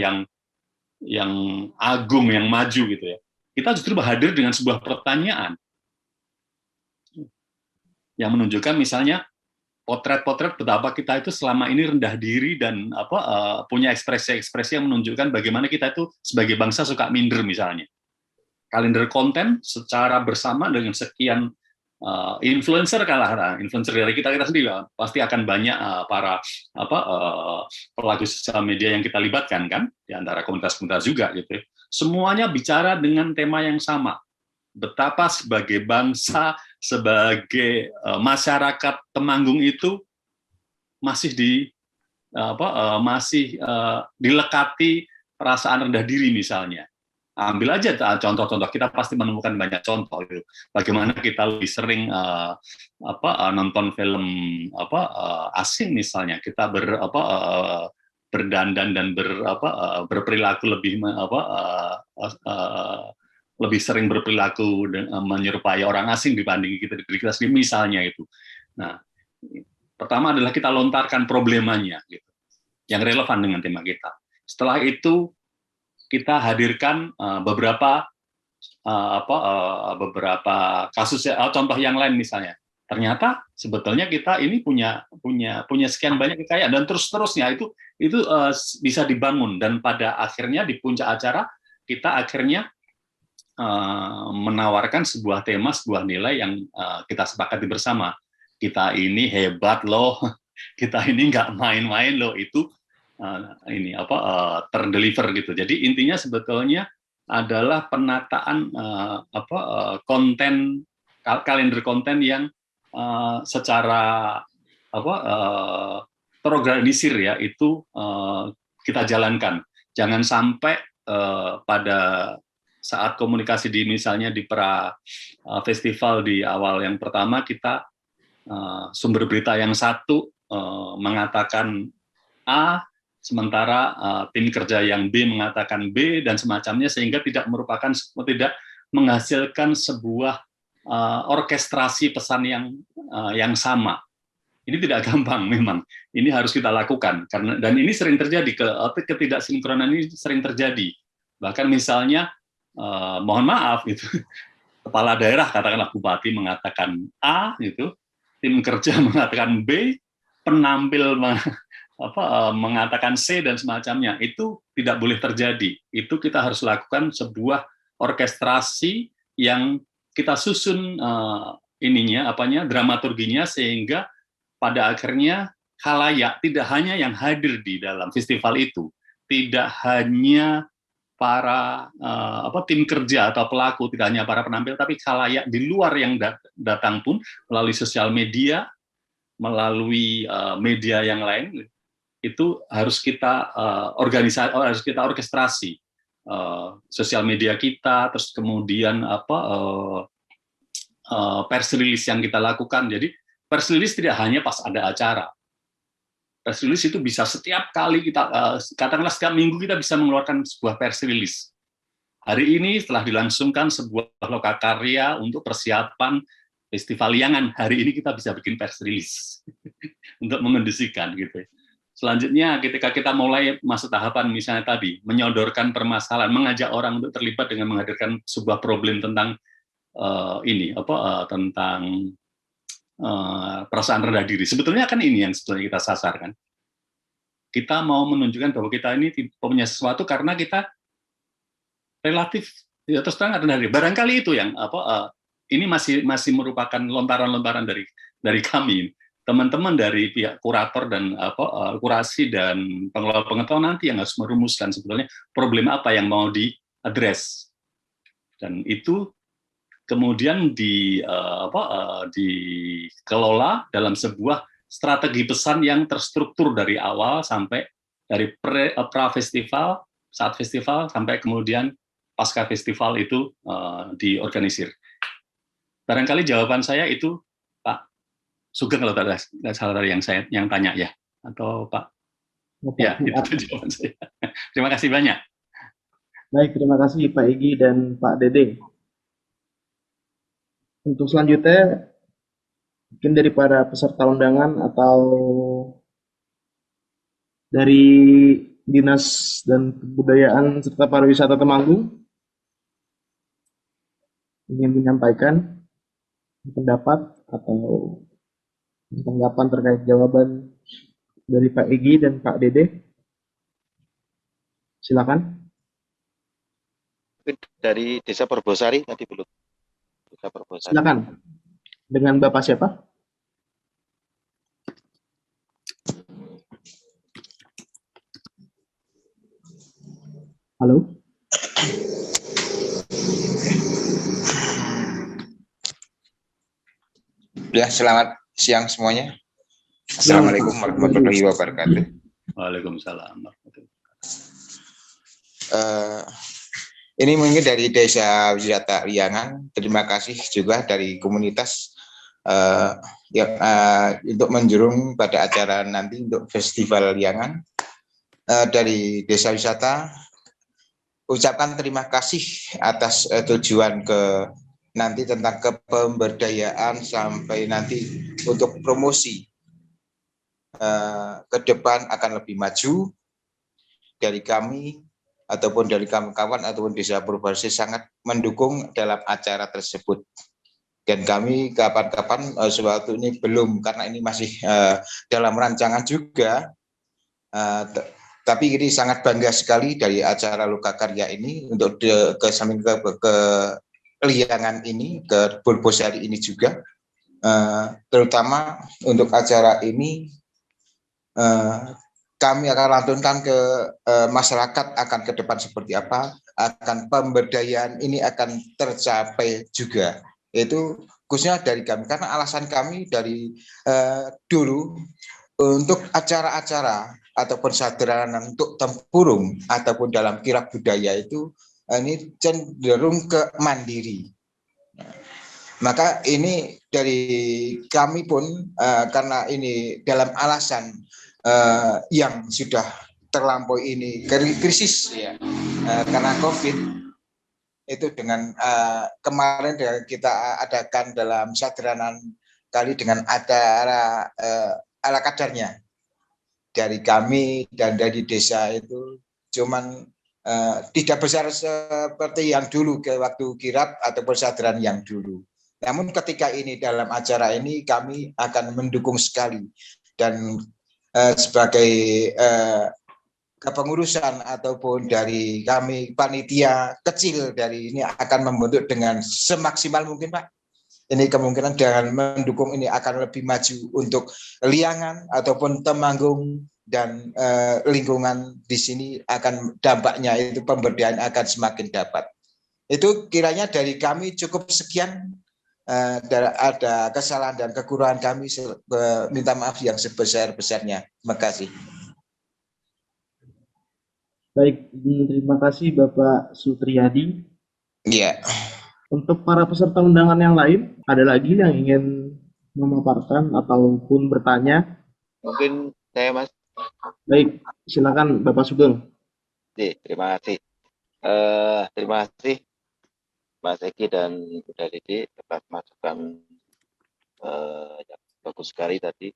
yang agung, yang maju gitu ya. Kita justru hadir dengan sebuah pertanyaan yang menunjukkan misalnya potret-potret betapa kita itu selama ini rendah diri dan punya ekspresi-ekspresi yang menunjukkan bagaimana kita itu sebagai bangsa suka minder misalnya. Kalender konten secara bersama dengan sekian influencer influencer dari kita sendiri pasti akan banyak para pelaku sosial media yang kita libatkan kan di antara komunitas-komunitas juga gitu. Semuanya bicara dengan tema yang sama. Betapa sebagai bangsa, sebagai masyarakat Temanggung itu masih dilekati perasaan rendah diri misalnya. Ambil aja contoh-contoh, kita pasti menemukan banyak contoh gitu. Bagaimana kita lebih sering nonton film asing misalnya, kita berdandan dan berperilaku lebih sering berperilaku menyerupai orang asing dibanding kita sendiri misalnya itu. Nah, pertama adalah kita lontarkan problemanya gitu, yang relevan dengan tema kita. Setelah itu kita hadirkan beberapa kasus contoh yang lain misalnya. Ternyata sebetulnya kita ini punya sekian banyak kekayaan dan terus-terusnya itu bisa dibangun, dan pada akhirnya di puncak acara kita akhirnya menawarkan sebuah tema, sebuah nilai yang kita sepakati bersama. Kita ini hebat loh, kita ini nggak main-main loh. Itu terdeliver gitu. Jadi intinya sebetulnya adalah penataan konten, kalender konten yang secara terorganisir ya, itu kita jalankan. Jangan sampai pada saat komunikasi misalnya di festival di awal yang pertama kita sumber berita yang satu mengatakan A, sementara tim kerja yang B mengatakan B dan semacamnya, sehingga tidak menghasilkan sebuah orkestrasi pesan yang sama. Ini tidak gampang memang. Ini harus kita lakukan dan ini sering terjadi, ketidaksinkronan ini sering terjadi. Bahkan misalnya mohon maaf gitu, kepala daerah katakanlah bupati mengatakan A gitu, tim kerja mengatakan B, penampil mengatakan C dan semacamnya. Itu tidak boleh terjadi. Itu kita harus lakukan sebuah orkestrasi yang kita susun dramaturginya, sehingga pada akhirnya khalayak, tidak hanya yang hadir di dalam festival itu, tidak hanya para tim kerja atau pelaku, tidak hanya para penampil, tapi khalayak di luar yang datang pun melalui sosial media, melalui media yang lain, itu harus kita orkestrasi. Sosial media kita, terus kemudian press release yang kita lakukan. Jadi press release tidak hanya pas ada acara. Press release itu bisa setiap kali kita, katakanlah setiap minggu kita bisa mengeluarkan sebuah press release. Hari ini telah dilangsungkan sebuah lokakarya untuk persiapan Festival Liangan. Hari ini kita bisa bikin press release untuk mengondisikan gitu. Selanjutnya ketika kita mulai masuk tahapan misalnya tadi menyodorkan permasalahan, mengajak orang untuk terlibat dengan menghadirkan sebuah problem tentang tentang perasaan rendah diri. Sebetulnya kan ini yang sebetulnya kita sasarkan. Kita mau menunjukkan bahwa kita ini punya sesuatu karena kita relatif terus terang rendah diri. Barangkali itu yang ini masih merupakan lontaran-lontaran dari kami. Teman-teman dari pihak kurator dan kurasi dan pengelola pengetahuan nanti yang harus merumuskan sebetulnya problem apa yang mau diadres, dan itu kemudian dikelola dalam sebuah strategi pesan yang terstruktur dari awal sampai dari pra festival, saat festival, sampai kemudian pasca festival itu diorganisir. Barangkali jawaban saya itu, Pak Sugeng, kalau tidak salah dari yang tanya ya, atau Pak? Ya, itu jawaban saya. Terima kasih banyak. Baik, terima kasih Pak Igi dan Pak Dede. Untuk selanjutnya, mungkin dari para peserta undangan atau dari Dinas dan Kebudayaan serta Pariwisata Temanggung ingin menyampaikan pendapat atau tanggapan terkait jawaban dari Pak Egi dan Pak Dede. Silakan. Dari Desa Perbosari tadi belum. Desa Perbosari. Silakan. Dengan Bapak siapa? Halo. Ya, selamat siang semuanya. Assalamualaikum warahmatullahi wabarakatuh. Waalaikumsalam. Ini mungkin dari Desa Wisata Liangan. Terima kasih juga dari komunitas yang untuk menjurung pada acara nanti untuk Festival Liangan. Dari Desa Wisata, ucapkan terima kasih atas tujuan ke nanti tentang kepemberdayaan sampai nanti untuk promosi ke depan akan lebih maju. Dari kami ataupun dari kawan-kawan ataupun Desa Perbosari sangat mendukung dalam acara tersebut. Dan kami kapan-kapan suatu ini belum, karena ini masih dalam rancangan juga, tapi ini sangat bangga sekali dari acara Lokakarya ini untuk ke samping ke Liangan ini, ke Perbosari ini juga, terutama untuk acara ini kami akan lantunkan ke masyarakat akan ke depan seperti apa, akan pemberdayaan ini akan tercapai juga. Itu khususnya dari kami, karena alasan kami dari dulu untuk acara-acara ataupun sederhana untuk tempurung ataupun dalam kirab budaya itu ini cenderung ke mandiri. Maka ini dari kami pun karena ini dalam alasan yang sudah terlampaui ini krisis ya karena COVID itu dengan kemarin kita adakan dalam sederhana kali dengan acara ala kadarnya dari kami dan dari desa itu cuman tidak besar seperti yang dulu ke waktu kirab ataupun sederhana yang dulu. Namun ketika ini dalam acara ini kami akan mendukung sekali dan sebagai kepengurusan ataupun dari kami panitia kecil dari ini akan membentuk dengan semaksimal mungkin Pak. Ini kemungkinan dengan mendukung ini akan lebih maju untuk Liangan ataupun Temanggung dan lingkungan di sini akan dampaknya itu pemberdayaan akan semakin dapat. Itu kiranya dari kami cukup sekian. Ada kesalahan dan kekurangan kami minta maaf yang sebesar-besarnya. Terima kasih. Baik, terima kasih Bapak Sutriyadi. Iya. Untuk para peserta undangan yang lain, ada lagi yang ingin memaparkan ataupun bertanya? Mungkin saya Mas. Baik, silakan Bapak Sugeng. Terima kasih. Terima kasih Mas Eki dan Bunda Dede atas masukan yang bagus sekali tadi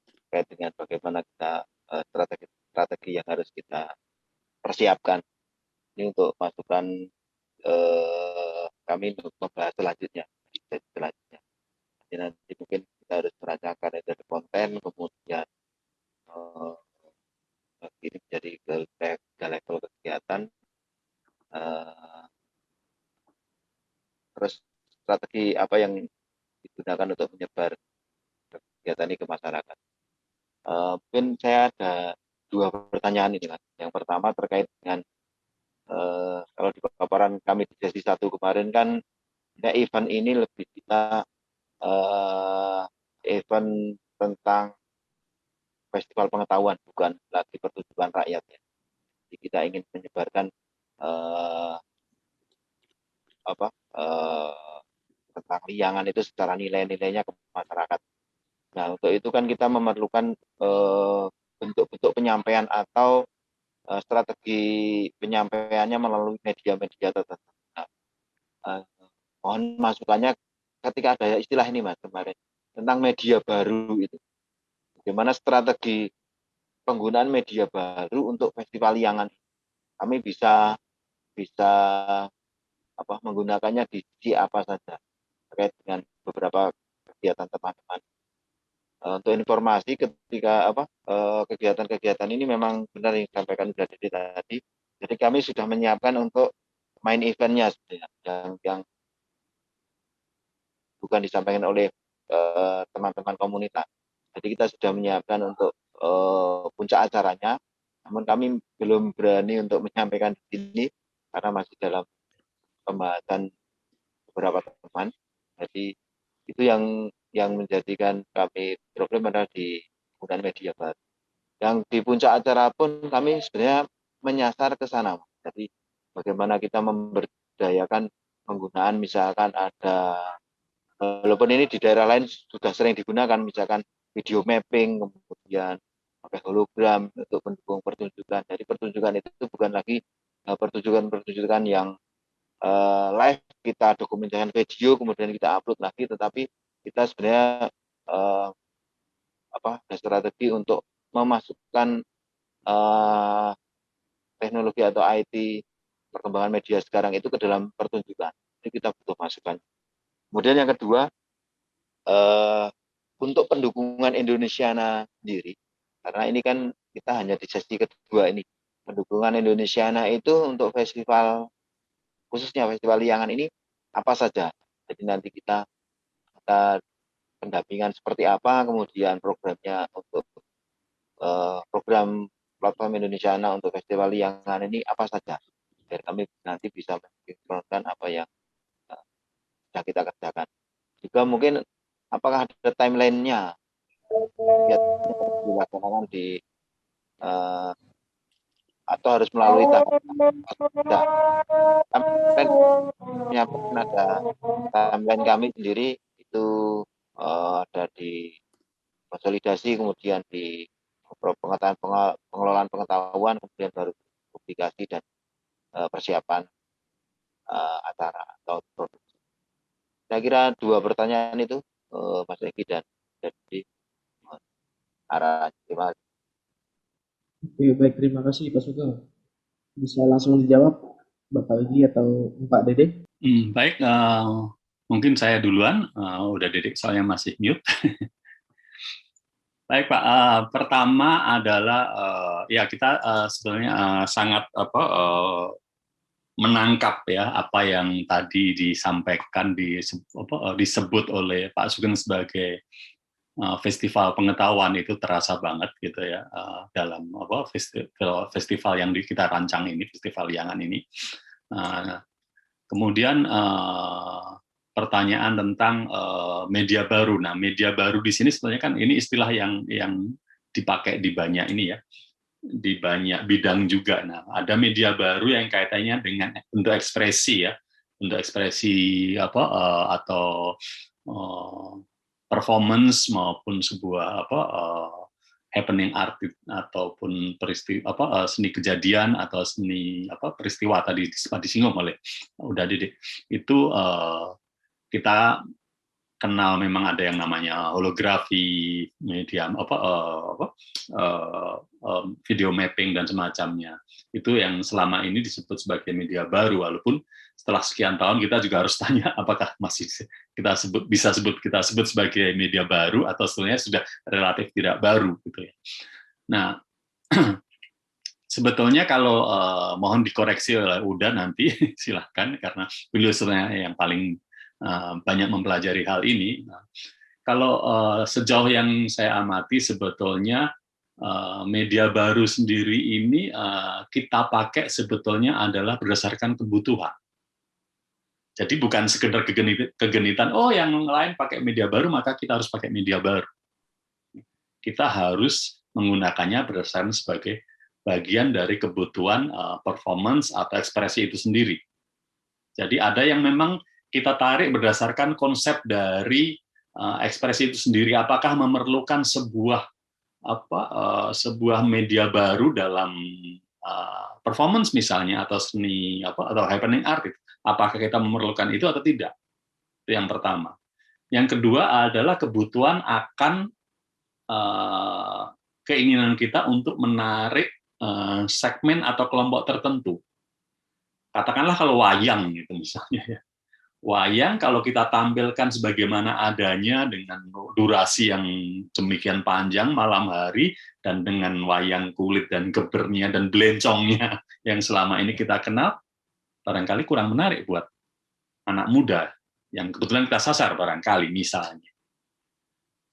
terkait dengan bagaimana kita strategi yang harus kita persiapkan. Ini untuk masukan kami untuk membahas selanjutnya. Jadi nanti mungkin kita harus merancangkan dari konten, kemudian ini menjadi ke level kegiatan. Terus strategi apa yang digunakan untuk menyebar kegiatan ini ke masyarakat. Mungkin saya ada 2 pertanyaan ini Mas. Yang pertama terkait dengan kalau di paparan kami di sesi 1 kemarin kan ya, event ini lebih kita event tentang festival pengetahuan, bukan lagi pertunjukan rakyat ya. Jadi kita ingin menyebarkan tentang Liangan itu secara nilai-nilainya ke masyarakat. Nah, untuk itu kan kita memerlukan bentuk-bentuk penyampaian atau strategi penyampaiannya melalui media-media tertentu. Nah, mohon masukannya ketika ada istilah ini Mas kemarin tentang media baru itu. Bagaimana strategi penggunaan media baru untuk festival Liangan. Kami bisa menggunakannya di apa saja terkait dengan beberapa kegiatan teman-teman. Untuk informasi ketika kegiatan-kegiatan ini memang benar yang disampaikan Bunda Dede tadi. Jadi kami sudah menyiapkan untuk main eventnya yang bukan disampaikan oleh teman-teman komunitas. Jadi kita sudah menyiapkan untuk puncak acaranya, namun kami belum berani untuk menyampaikan di sini karena masih dalam pembahasan beberapa teman. Jadi itu yang menjadikan kami problem adalah di penggunaan media baru. Yang di puncak acara pun kami sebenarnya menyasar ke sana. Jadi bagaimana kita memberdayakan penggunaan misalkan ada, walaupun ini di daerah lain sudah sering digunakan, misalkan video mapping, kemudian pakai hologram untuk mendukung pertunjukan. Jadi pertunjukan itu bukan lagi pertunjukan yang live kita dokumentasikan video kemudian kita upload lagi, tetapi kita sebenarnya ada strategi untuk memasukkan teknologi atau IT perkembangan media sekarang itu ke dalam pertunjukan. Jadi kita butuh masukan. Kemudian yang kedua untuk pendukungan Indonesiana sendiri, karena ini kan kita hanya di sesi kedua ini. Pendukungan Indonesiana itu untuk festival, khususnya festival Liangan ini apa saja. Jadi nanti kita pendampingan seperti apa, kemudian programnya untuk program platform Indonesiana untuk Festival Liangan ini apa saja, biar kami nanti bisa mensinkronkan apa yang sudah kita kerjakan. Juga mungkin apakah ada timeline-nya biar dilaksanakan di atau harus melalui tahap tidak. Kami menyampaikan ada timeline kami sendiri itu ada di konsolidasi, kemudian di pengelolaan pengetahuan, kemudian baru publikasi dan persiapan acara atau produksi. Saya kira 2 pertanyaan itu Mas Egi dan jadi arah. Terima kasih. Oke, baik, terima kasih Pak Sugeng. Bisa langsung dijawab Bapak Egi atau Pak Dede? Baik, mungkin saya duluan. Udah Dede soalnya masih mute. Baik Pak, pertama adalah ya kita sebenarnya sangat menangkap ya apa yang tadi disampaikan disebut oleh Pak Sugeng sebagai festival pengetahuan. Itu terasa banget gitu ya dalam festival yang kita rancang ini, Festival Liangan ini. Kemudian pertanyaan tentang media baru. Nah, media baru di sini sebenarnya kan ini istilah yang dipakai di banyak ini ya, di banyak bidang juga. Nah, ada media baru yang kaitannya dengan bentuk ekspresi ya, bentuk ekspresi atau performance maupun sebuah happening art ataupun peristiwa seni kejadian atau seni peristiwa tadi disinggung oleh udah Dede. Itu kita kenal memang ada yang namanya holografi, media video mapping dan semacamnya. Itu yang selama ini disebut sebagai media baru, walaupun setelah sekian tahun kita juga harus tanya apakah masih kita sebut sebagai media baru atau sebenarnya sudah relatif tidak baru gitu ya. Nah, sebetulnya kalau mohon dikoreksi oleh Uda nanti silahkan, karena beliau sebenarnya yang paling banyak mempelajari hal ini. Nah, kalau sejauh yang saya amati sebetulnya media baru sendiri ini kita pakai sebetulnya adalah berdasarkan kebutuhan. Jadi bukan sekedar kegenitan, oh yang lain pakai media baru maka kita harus pakai media baru. Kita harus menggunakannya berdasarkan sebagai bagian dari kebutuhan performance atau ekspresi itu sendiri. Jadi ada yang memang kita tarik berdasarkan konsep dari ekspresi itu sendiri. Apakah memerlukan sebuah media baru dalam performance misalnya atau seni atau happening art? Apakah kita memerlukan itu atau tidak? Itu yang pertama. Yang kedua adalah kebutuhan akan keinginan kita untuk menarik segmen atau kelompok tertentu. Katakanlah kalau wayang gitu misalnya ya. Wayang kalau kita tampilkan sebagaimana adanya dengan durasi yang demikian panjang malam hari dan dengan wayang kulit dan gebernya dan belencongnya yang selama ini kita kenal, barangkali kurang menarik buat anak muda yang kebetulan kita sasar barangkali misalnya.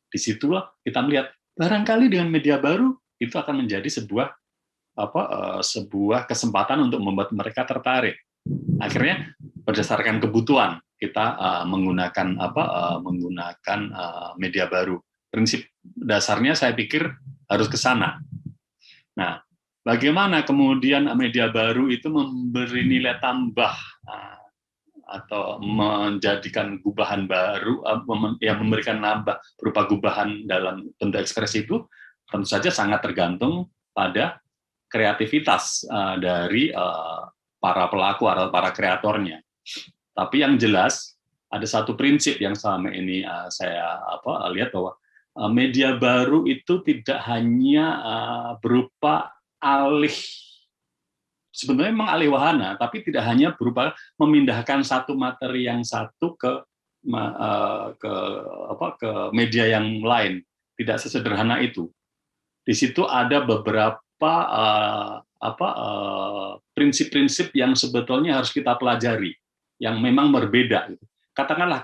Disitulah kita melihat barangkali dengan media baru itu akan menjadi sebuah kesempatan untuk membuat mereka tertarik. Akhirnya berdasarkan kebutuhan kita menggunakan media baru. Prinsip dasarnya saya pikir harus ke sana. Nah, bagaimana kemudian media baru itu memberi nilai tambah atau menjadikan gubahan baru, yang memberikan nambah berupa gubahan dalam bentuk ekspresi itu, tentu saja sangat tergantung pada kreativitas dari para pelaku atau para kreatornya. Tapi yang jelas ada satu prinsip yang selama ini saya lihat bahwa media baru itu tidak hanya berupa sebenarnya memang alih wahana, tapi tidak hanya berupa memindahkan satu materi yang satu ke media yang lain. Tidak sesederhana itu. Di situ ada beberapa prinsip-prinsip yang sebetulnya harus kita pelajari, yang memang berbeda. Katakanlah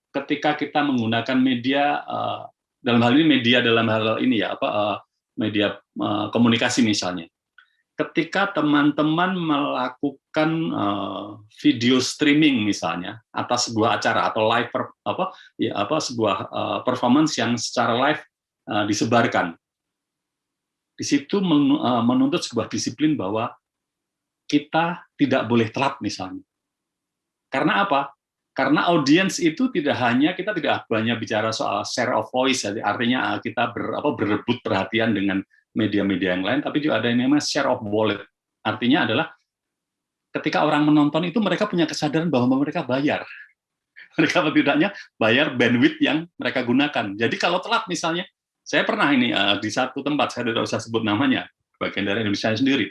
ketika kita menggunakan media dalam hal ini media komunikasi misalnya. Ketika teman-teman melakukan video streaming misalnya atas sebuah acara atau live sebuah performance yang secara live disebarkan, di situ menuntut sebuah disiplin bahwa kita tidak boleh telat misalnya. Karena apa? Karena audiens itu tidak hanya, kita tidak banyak bicara soal share of voice, artinya kita berebut perhatian dengan media-media yang lain, tapi juga ada yang namanya share of wallet. Artinya adalah ketika orang menonton itu mereka punya kesadaran bahwa mereka bayar. Mereka tidaknya bayar bandwidth yang mereka gunakan. Jadi kalau telat misalnya, saya pernah ini di satu tempat, saya tidak usah sebut namanya, bagian dari Indonesia sendiri,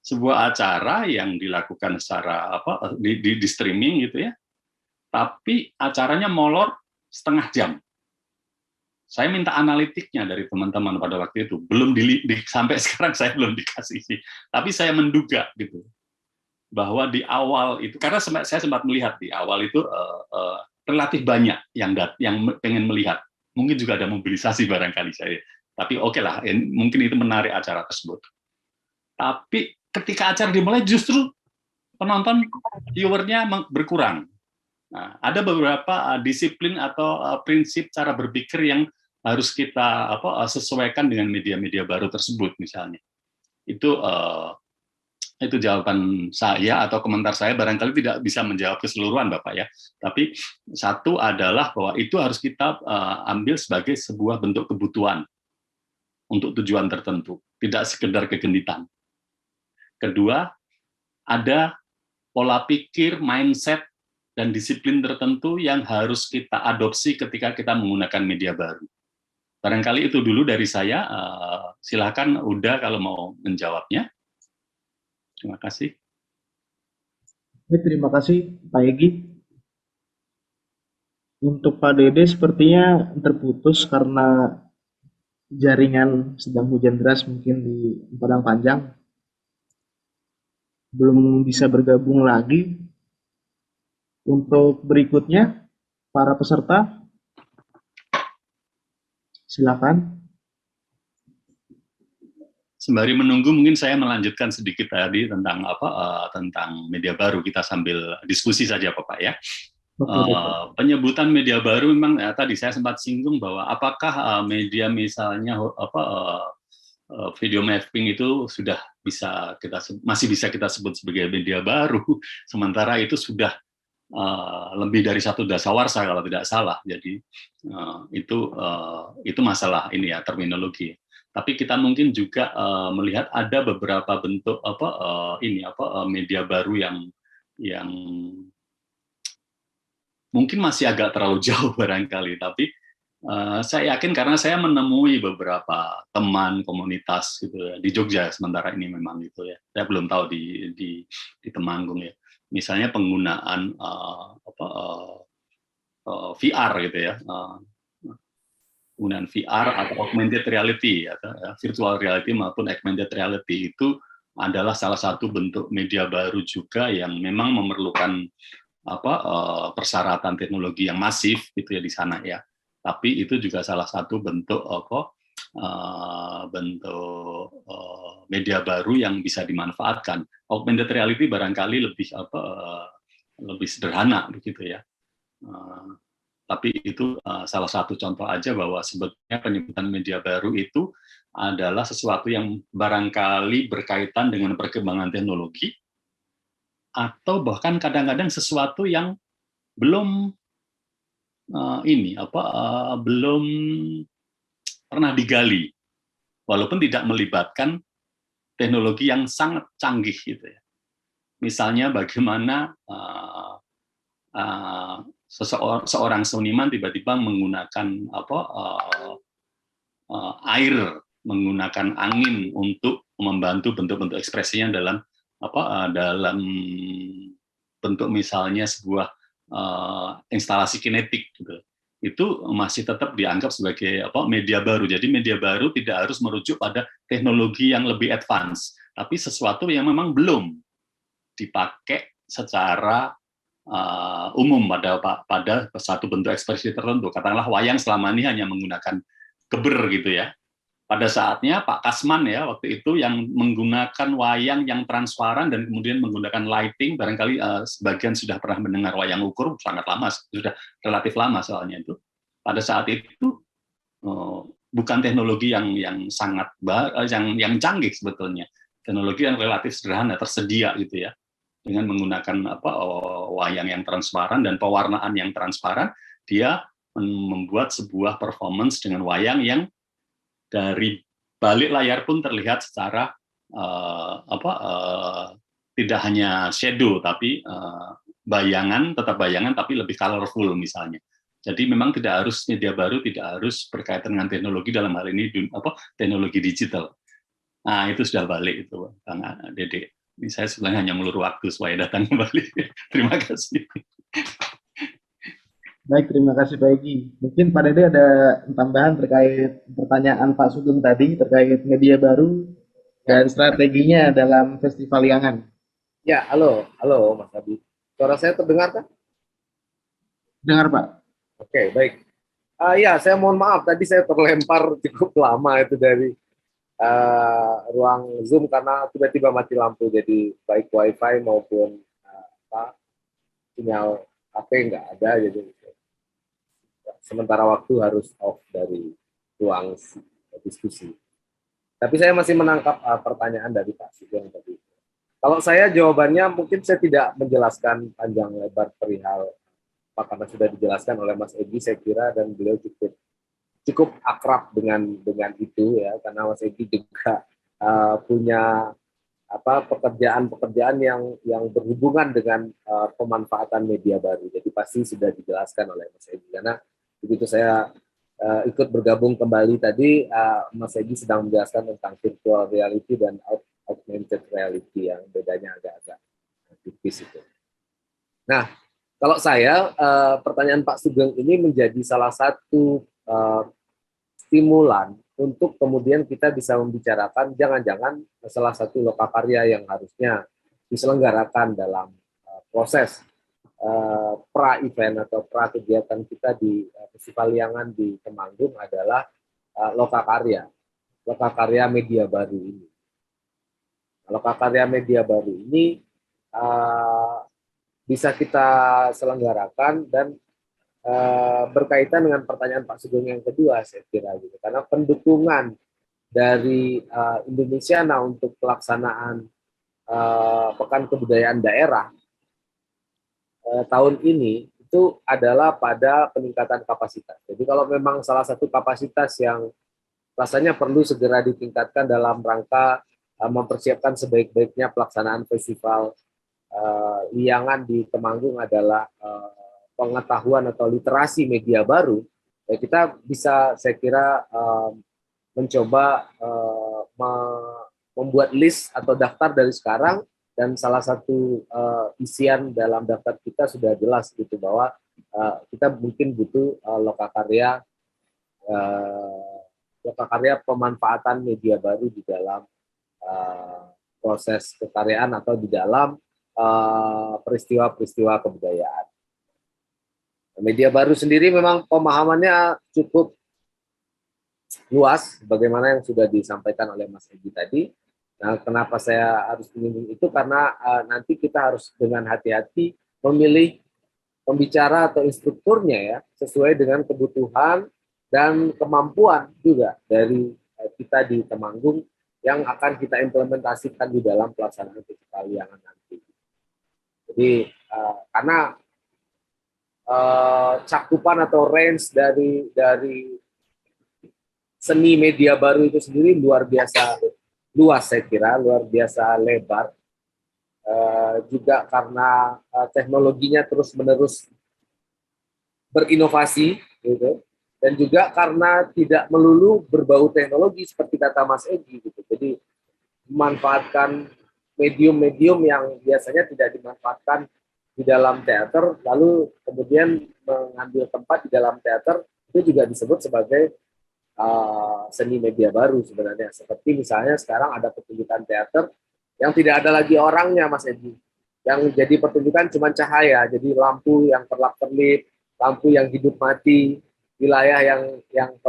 sebuah acara yang dilakukan secara di streaming gitu ya, tapi acaranya molor setengah jam. Saya minta analitiknya dari teman-teman pada waktu itu, belum sampai sekarang saya belum dikasih sih, tapi saya menduga gitu bahwa di awal itu, karena saya sempat melihat di awal itu relatif banyak yang pengen melihat, mungkin juga ada mobilisasi barangkali saya, tapi oke lah, mungkin itu menarik acara tersebut. Tapi ketika acara dimulai justru penonton viewernya berkurang. Nah, ada beberapa disiplin atau prinsip cara berpikir yang harus kita sesuaikan dengan media-media baru tersebut misalnya. Itu jawaban saya atau komentar saya, barangkali tidak bisa menjawab keseluruhan Bapak ya. Tapi satu adalah bahwa itu harus kita ambil sebagai sebuah bentuk kebutuhan untuk tujuan tertentu, tidak sekedar kegenitan. Kedua, ada pola pikir, mindset, dan disiplin tertentu yang harus kita adopsi ketika kita menggunakan media baru. Barangkali itu dulu dari saya. Silakan Uda kalau mau menjawabnya. Terima kasih. Terima kasih Pak Egy. Untuk Pak Dede sepertinya terputus karena jaringan sedang hujan deras mungkin di Padang Panjang. Belum bisa bergabung lagi. Untuk berikutnya, para peserta, silakan. Sembari menunggu, mungkin saya melanjutkan sedikit tadi tentang tentang media baru. Kita sambil diskusi saja, Bapak ya. Penyebutan media baru memang tadi saya sempat singgung bahwa apakah media misalnya video mapping itu sudah masih bisa kita sebut sebagai media baru, sementara itu sudah lebih dari satu dasawarsa kalau tidak salah. Jadi itu masalah ini ya, terminologi. Tapi kita mungkin juga melihat ada beberapa bentuk media baru yang mungkin masih agak terlalu jauh barangkali, tapi saya yakin karena saya menemui beberapa teman komunitas gitu ya, di Jogja sementara ini memang gitu ya. Saya belum tahu di Temanggung ya. Misalnya penggunaan VR gitu ya, penggunaan VR atau augmented reality, atau virtual reality maupun augmented reality itu adalah salah satu bentuk media baru juga yang memang memerlukan persyaratan teknologi yang masif gitu ya di sana ya. Tapi itu juga salah satu bentuk media baru yang bisa dimanfaatkan. Augmented reality barangkali lebih sederhana begitu ya. Tapi itu salah satu contoh aja bahwa sebetulnya penyebutan media baru itu adalah sesuatu yang barangkali berkaitan dengan perkembangan teknologi atau bahkan kadang-kadang sesuatu yang belum belum pernah digali, walaupun tidak melibatkan teknologi yang sangat canggih gitu ya. Misalnya bagaimana seorang seniman tiba-tiba menggunakan air, menggunakan angin untuk membantu bentuk-bentuk ekspresinya dalam bentuk misalnya sebuah instalasi kinetik gitu. Itu masih tetap dianggap sebagai media baru. Jadi media baru tidak harus merujuk pada teknologi yang lebih advance, tapi sesuatu yang memang belum dipakai secara umum pada satu bentuk ekspresi tertentu. Katakanlah wayang selama ini hanya menggunakan geber gitu ya. pada saatnya Pak Kasman ya waktu itu yang menggunakan wayang yang transparan dan kemudian menggunakan lighting, barangkali sebagian sudah pernah mendengar wayang ukur, sangat lama, sudah relatif lama soalnya itu. Pada saat itu bukan teknologi yang sangat yang canggih sebetulnya, teknologi yang relatif sederhana tersedia gitu ya, dengan menggunakan wayang yang transparan dan pewarnaan yang transparan, dia membuat sebuah performance dengan wayang yang dari balik layar pun terlihat secara tidak hanya shadow tapi tetap bayangan tapi lebih colorful misalnya. Jadi memang tidak harus media baru, tidak harus berkaitan dengan teknologi, dalam hal ini teknologi digital. Nah, itu sudah balik itu, Kang Dede. Ini saya sebenarnya hanya melur waktu supaya datang kembali. Terima kasih. Baik, terima kasih Pak Egy. Mungkin Pak Dede ada tambahan terkait pertanyaan Pak Sugeng tadi terkait media baru dan strateginya dalam Festival Liangan. Ya, halo Mas Abi. Suara saya terdengar kan? Dengar Pak. Oke, baik. Ya, saya mohon maaf tadi saya terlempar cukup lama itu dari ruang Zoom karena tiba-tiba mati lampu, jadi baik WiFi maupun sinyal HP nggak ada, jadi sementara waktu harus off dari ruang diskusi. Tapi saya masih menangkap pertanyaan dari Pak Sugeng tadi. Kalau saya jawabannya mungkin saya tidak menjelaskan panjang lebar perihal karena sudah dijelaskan oleh Mas Egy, saya kira, dan beliau cukup akrab dengan itu ya, karena Mas Egy juga punya pekerjaan yang berhubungan dengan pemanfaatan media baru. Jadi pasti sudah dijelaskan oleh Mas Egy. Karena begitu saya ikut bergabung kembali tadi, Mas Egy sedang menjelaskan tentang virtual reality dan augmented reality yang bedanya agak-agak tipis itu. Nah, kalau saya, pertanyaan Pak Sugeng ini menjadi salah satu stimulan untuk kemudian kita bisa membicarakan jangan-jangan salah satu lokakarya yang harusnya diselenggarakan dalam proses pra-event atau pra-kegiatan kita di Festival Liangan di Temanggung adalah lokakarya media baru ini. Lokakarya media baru ini bisa kita selenggarakan dan berkaitan dengan pertanyaan Pak Sugeng yang kedua, saya kira gitu, karena pendukungan dari Indonesia untuk pelaksanaan Pekan Kebudayaan Daerah tahun ini itu adalah pada peningkatan kapasitas. Jadi kalau memang salah satu kapasitas yang rasanya perlu segera ditingkatkan dalam rangka mempersiapkan sebaik-baiknya pelaksanaan festival Liangan di Temanggung adalah pengetahuan atau literasi media baru, ya kita bisa, saya kira, mencoba membuat list atau daftar dari sekarang, dan salah satu isian dalam daftar kita sudah jelas gitu bahwa kita mungkin butuh lokakarya pemanfaatan media baru di dalam proses kekaryaan atau di dalam peristiwa-peristiwa kebudayaan. Media baru sendiri memang pemahamannya cukup luas, bagaimana yang sudah disampaikan oleh Mas Egy tadi. Nah, kenapa saya harus menyinggung itu? Karena nanti kita harus dengan hati-hati memilih pembicara atau instrukturnya ya, sesuai dengan kebutuhan dan kemampuan juga dari kita di Temanggung yang akan kita implementasikan di dalam pelaksanaan Festival Liangan nanti. Jadi karena cakupan atau range dari seni media baru itu sendiri luar biasa luas, saya kira, luar biasa lebar. Juga karena teknologinya terus-menerus berinovasi, gitu, dan juga karena tidak melulu berbau teknologi seperti kata Mas Egy, gitu. Jadi memanfaatkan medium-medium yang biasanya tidak dimanfaatkan di dalam teater, lalu kemudian mengambil tempat di dalam teater, itu juga disebut sebagai seni media baru sebenarnya. Seperti misalnya sekarang ada pertunjukan teater yang tidak ada lagi orangnya, Mas Egy. Yang jadi pertunjukan cuma cahaya, jadi lampu yang terlap-terlip, lampu yang hidup mati, wilayah yang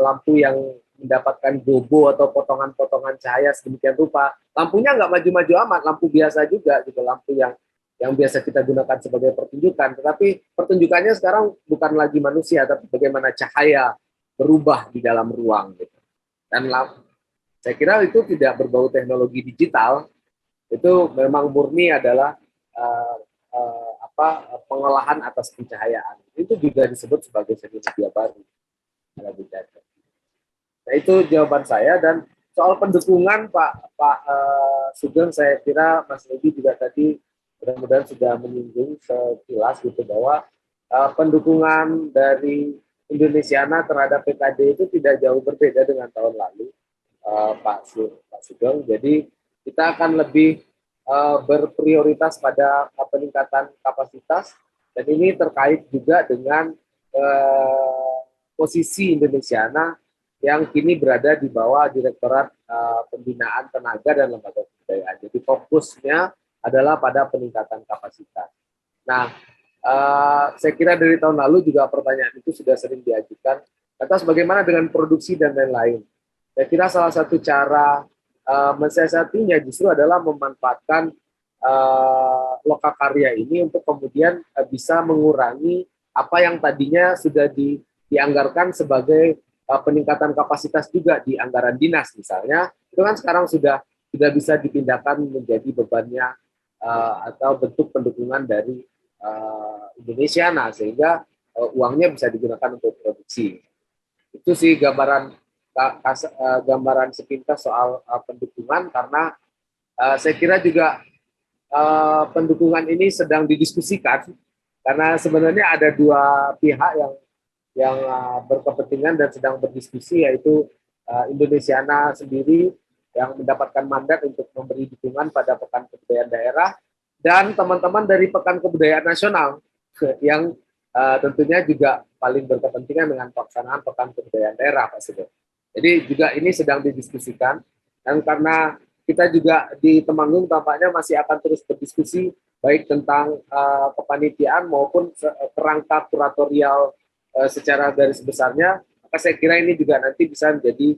lampu yang mendapatkan gobo atau potongan-potongan cahaya sedemikian rupa. Lampunya nggak maju-maju amat, lampu biasa juga gitu, lampu yang biasa kita gunakan sebagai pertunjukan. Tetapi pertunjukannya sekarang bukan lagi manusia, tapi bagaimana cahaya berubah di dalam ruang gitu. Dan saya kira itu tidak berbau teknologi digital, itu memang murni adalah pengolahan atas pencahayaan. Itu juga disebut sebagai seni media baru. Nah itu jawaban saya. Dan soal pendukungan Pak Sugeng, saya kira Mas Legi juga tadi mudah-mudahan sudah menyinggung sekilas gitu bahwa pendukungan dari Indonesiana terhadap PKD itu tidak jauh berbeda dengan tahun lalu, Pak Sugeng. Jadi kita akan lebih berprioritas pada peningkatan kapasitas, dan ini terkait juga dengan posisi Indonesiana yang kini berada di bawah Direktorat Pembinaan Tenaga dan Lembaga Kebudayaan. Jadi fokusnya adalah pada peningkatan kapasitas. Nah, saya kira dari tahun lalu juga pertanyaan itu sudah sering diajukan. Lantas bagaimana dengan produksi dan lain-lain? Saya kira salah satu cara mensiasatinya justru adalah memanfaatkan lokakarya ini untuk kemudian bisa mengurangi apa yang tadinya sudah dianggarkan sebagai peningkatan kapasitas juga di anggaran dinas misalnya, itu kan sekarang sudah bisa dipindahkan menjadi bebannya atau bentuk pendukungan dari Indonesiana, sehingga uangnya bisa digunakan untuk produksi. Itu sih gambaran sepintas soal pendukungan, karena saya kira juga pendukungan ini sedang didiskusikan, karena sebenarnya ada dua pihak yang berkepentingan dan sedang berdiskusi, yaitu Indonesiana sendiri yang mendapatkan mandat untuk memberi dukungan pada Pekan Kebudayaan Daerah, dan teman-teman dari Pekan Kebudayaan Nasional yang tentunya juga paling berkepentingan dengan pelaksanaan Pekan Kebudayaan Daerah, Pak Sugeng. Jadi juga ini sedang didiskusikan, dan karena kita juga di Temanggung tampaknya masih akan terus berdiskusi baik tentang kepanitiaan maupun kerangka kuratorial secara garis besarnya, maka saya kira ini juga nanti bisa menjadi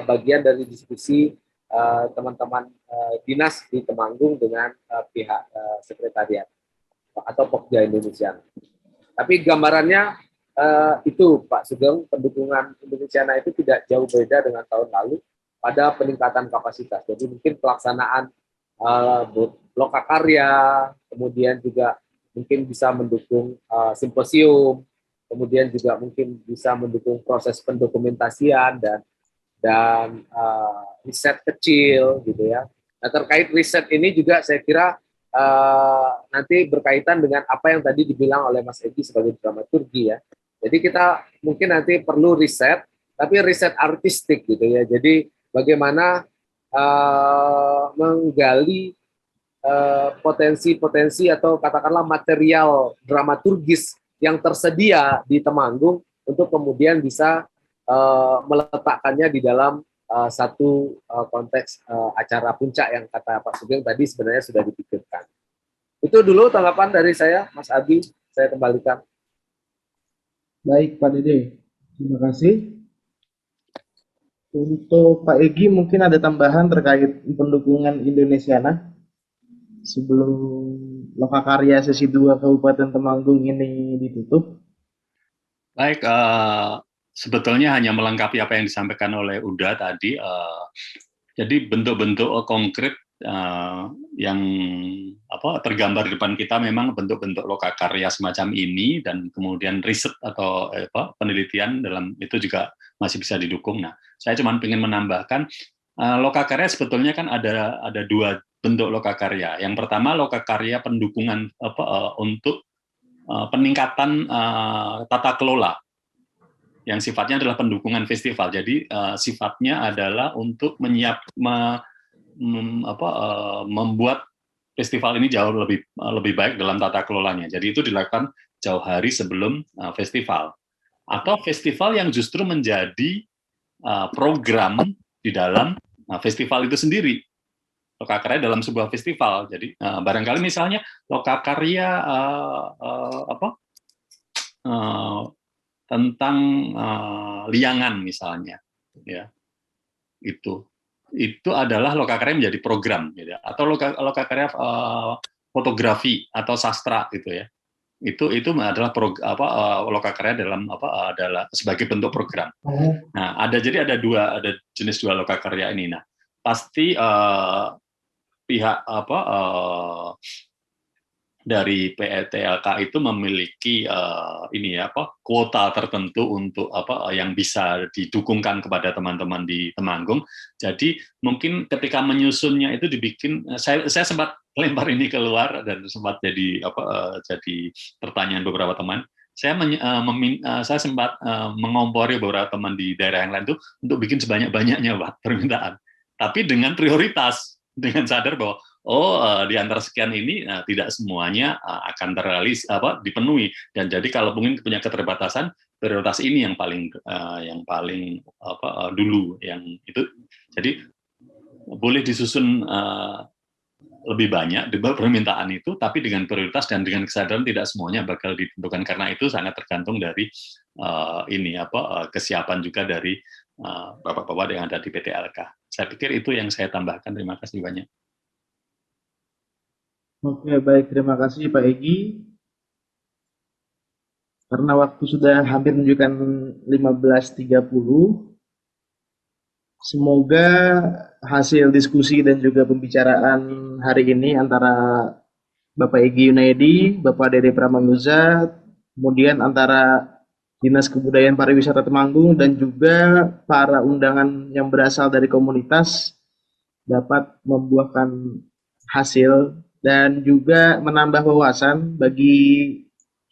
bagian dari diskusi teman-teman dinas di Temanggung dengan pihak sekretariat atau Pokja Indonesia. Tapi gambarannya itu Pak Sugeng, pendukungan Indonesiana itu tidak jauh beda dengan tahun lalu pada peningkatan kapasitas. Jadi mungkin pelaksanaan lokakarya, kemudian juga mungkin bisa mendukung simposium, kemudian juga mungkin bisa mendukung proses pendokumentasian dan riset kecil gitu ya. Nah, terkait riset ini juga saya kira nanti berkaitan dengan apa yang tadi dibilang oleh Mas Egi sebagai dramaturgi ya. Jadi kita mungkin nanti perlu riset, tapi riset artistik gitu ya. Jadi bagaimana menggali potensi-potensi atau katakanlah material dramaturgis yang tersedia di Temanggung untuk kemudian bisa meletakkannya di dalam satu konteks acara puncak yang kata Pak Sugeng tadi sebenarnya sudah dipikirkan. Itu dulu tanggapan dari saya, Mas Abi, saya kembalikan. Baik, Pak Dede. Terima kasih. Untuk Pak Egi mungkin ada tambahan terkait pendukungan Indonesiana sebelum Lokakarya sesi 2 Kabupaten Temanggung ini ditutup. Baik, sebetulnya hanya melengkapi apa yang disampaikan oleh Uda tadi. Jadi bentuk-bentuk konkret yang tergambar di depan kita memang bentuk-bentuk lokakarya semacam ini, dan kemudian riset atau penelitian dalam itu juga masih bisa didukung. Nah, saya cuma ingin menambahkan lokakarya sebetulnya kan ada dua bentuk lokakarya. Yang pertama lokakarya pendukungan untuk peningkatan tata kelola yang sifatnya adalah pendukungan festival. Jadi sifatnya adalah untuk membuat festival ini jauh lebih baik dalam tata kelolanya. Jadi itu dilakukan jauh hari sebelum festival. Atau festival yang justru menjadi program di dalam festival itu sendiri. Lokakarya dalam sebuah festival. Jadi barangkali misalnya lokakarya tentang liangan misalnya. ya. Itu adalah lokakarya menjadi program, gitu ya. Atau lokakarya fotografi atau sastra, gitu ya. Itu adalah lokakarya dalam adalah sebagai bentuk program. Nah, ada jenis dua lokakarya ini. Nah, pasti pihak dari PETLK itu memiliki kuota tertentu untuk yang bisa didukungkan kepada teman-teman di Temanggung. Jadi mungkin ketika menyusunnya itu dibikin, saya sempat lempar ini keluar dan sempat jadi pertanyaan beberapa teman. Saya sempat mengompori beberapa teman di daerah yang lain itu untuk bikin sebanyak-banyaknya, Pak, permintaan. Tapi dengan prioritas, dengan sadar bahwa di antara sekian ini tidak semuanya akan dipenuhi, dan jadi kalau mungkin punya keterbatasan, prioritas ini yang paling dulu, yang itu. Jadi boleh disusun lebih banyak di permintaan itu, tapi dengan prioritas dan dengan kesadaran tidak semuanya bakal ditentukan, karena itu sangat tergantung dari kesiapan juga dari bapak-bapak yang ada di PTLK. Saya pikir itu yang saya tambahkan. Terima kasih banyak. Oke, baik. Terima kasih Pak Egi. Karena waktu sudah hampir menunjukkan 15.30, semoga hasil diskusi dan juga pembicaraan hari ini antara Bapak Egi Yunaidi, Bapak Dede Pramanguza, kemudian antara Dinas Kebudayaan Pariwisata Temanggung dan juga para undangan yang berasal dari komunitas dapat membuahkan hasil dan juga menambah wawasan bagi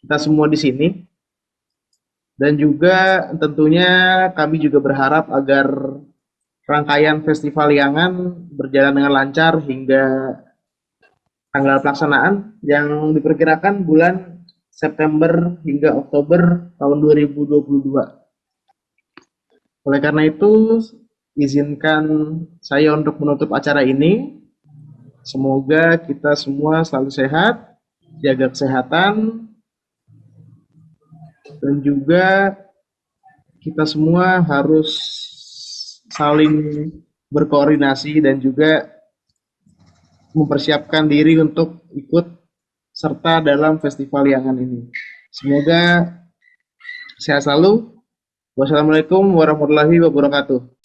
kita semua di sini. Dan juga tentunya kami juga berharap agar rangkaian Festival Liangan berjalan dengan lancar hingga tanggal pelaksanaan yang diperkirakan bulan September hingga Oktober tahun 2022. Oleh karena itu, izinkan saya untuk menutup acara ini. Semoga kita semua selalu sehat, jaga kesehatan, dan juga kita semua harus saling berkoordinasi dan juga mempersiapkan diri untuk ikut serta dalam Festival Liangan ini. Semoga sehat selalu. Wassalamualaikum warahmatullahi wabarakatuh.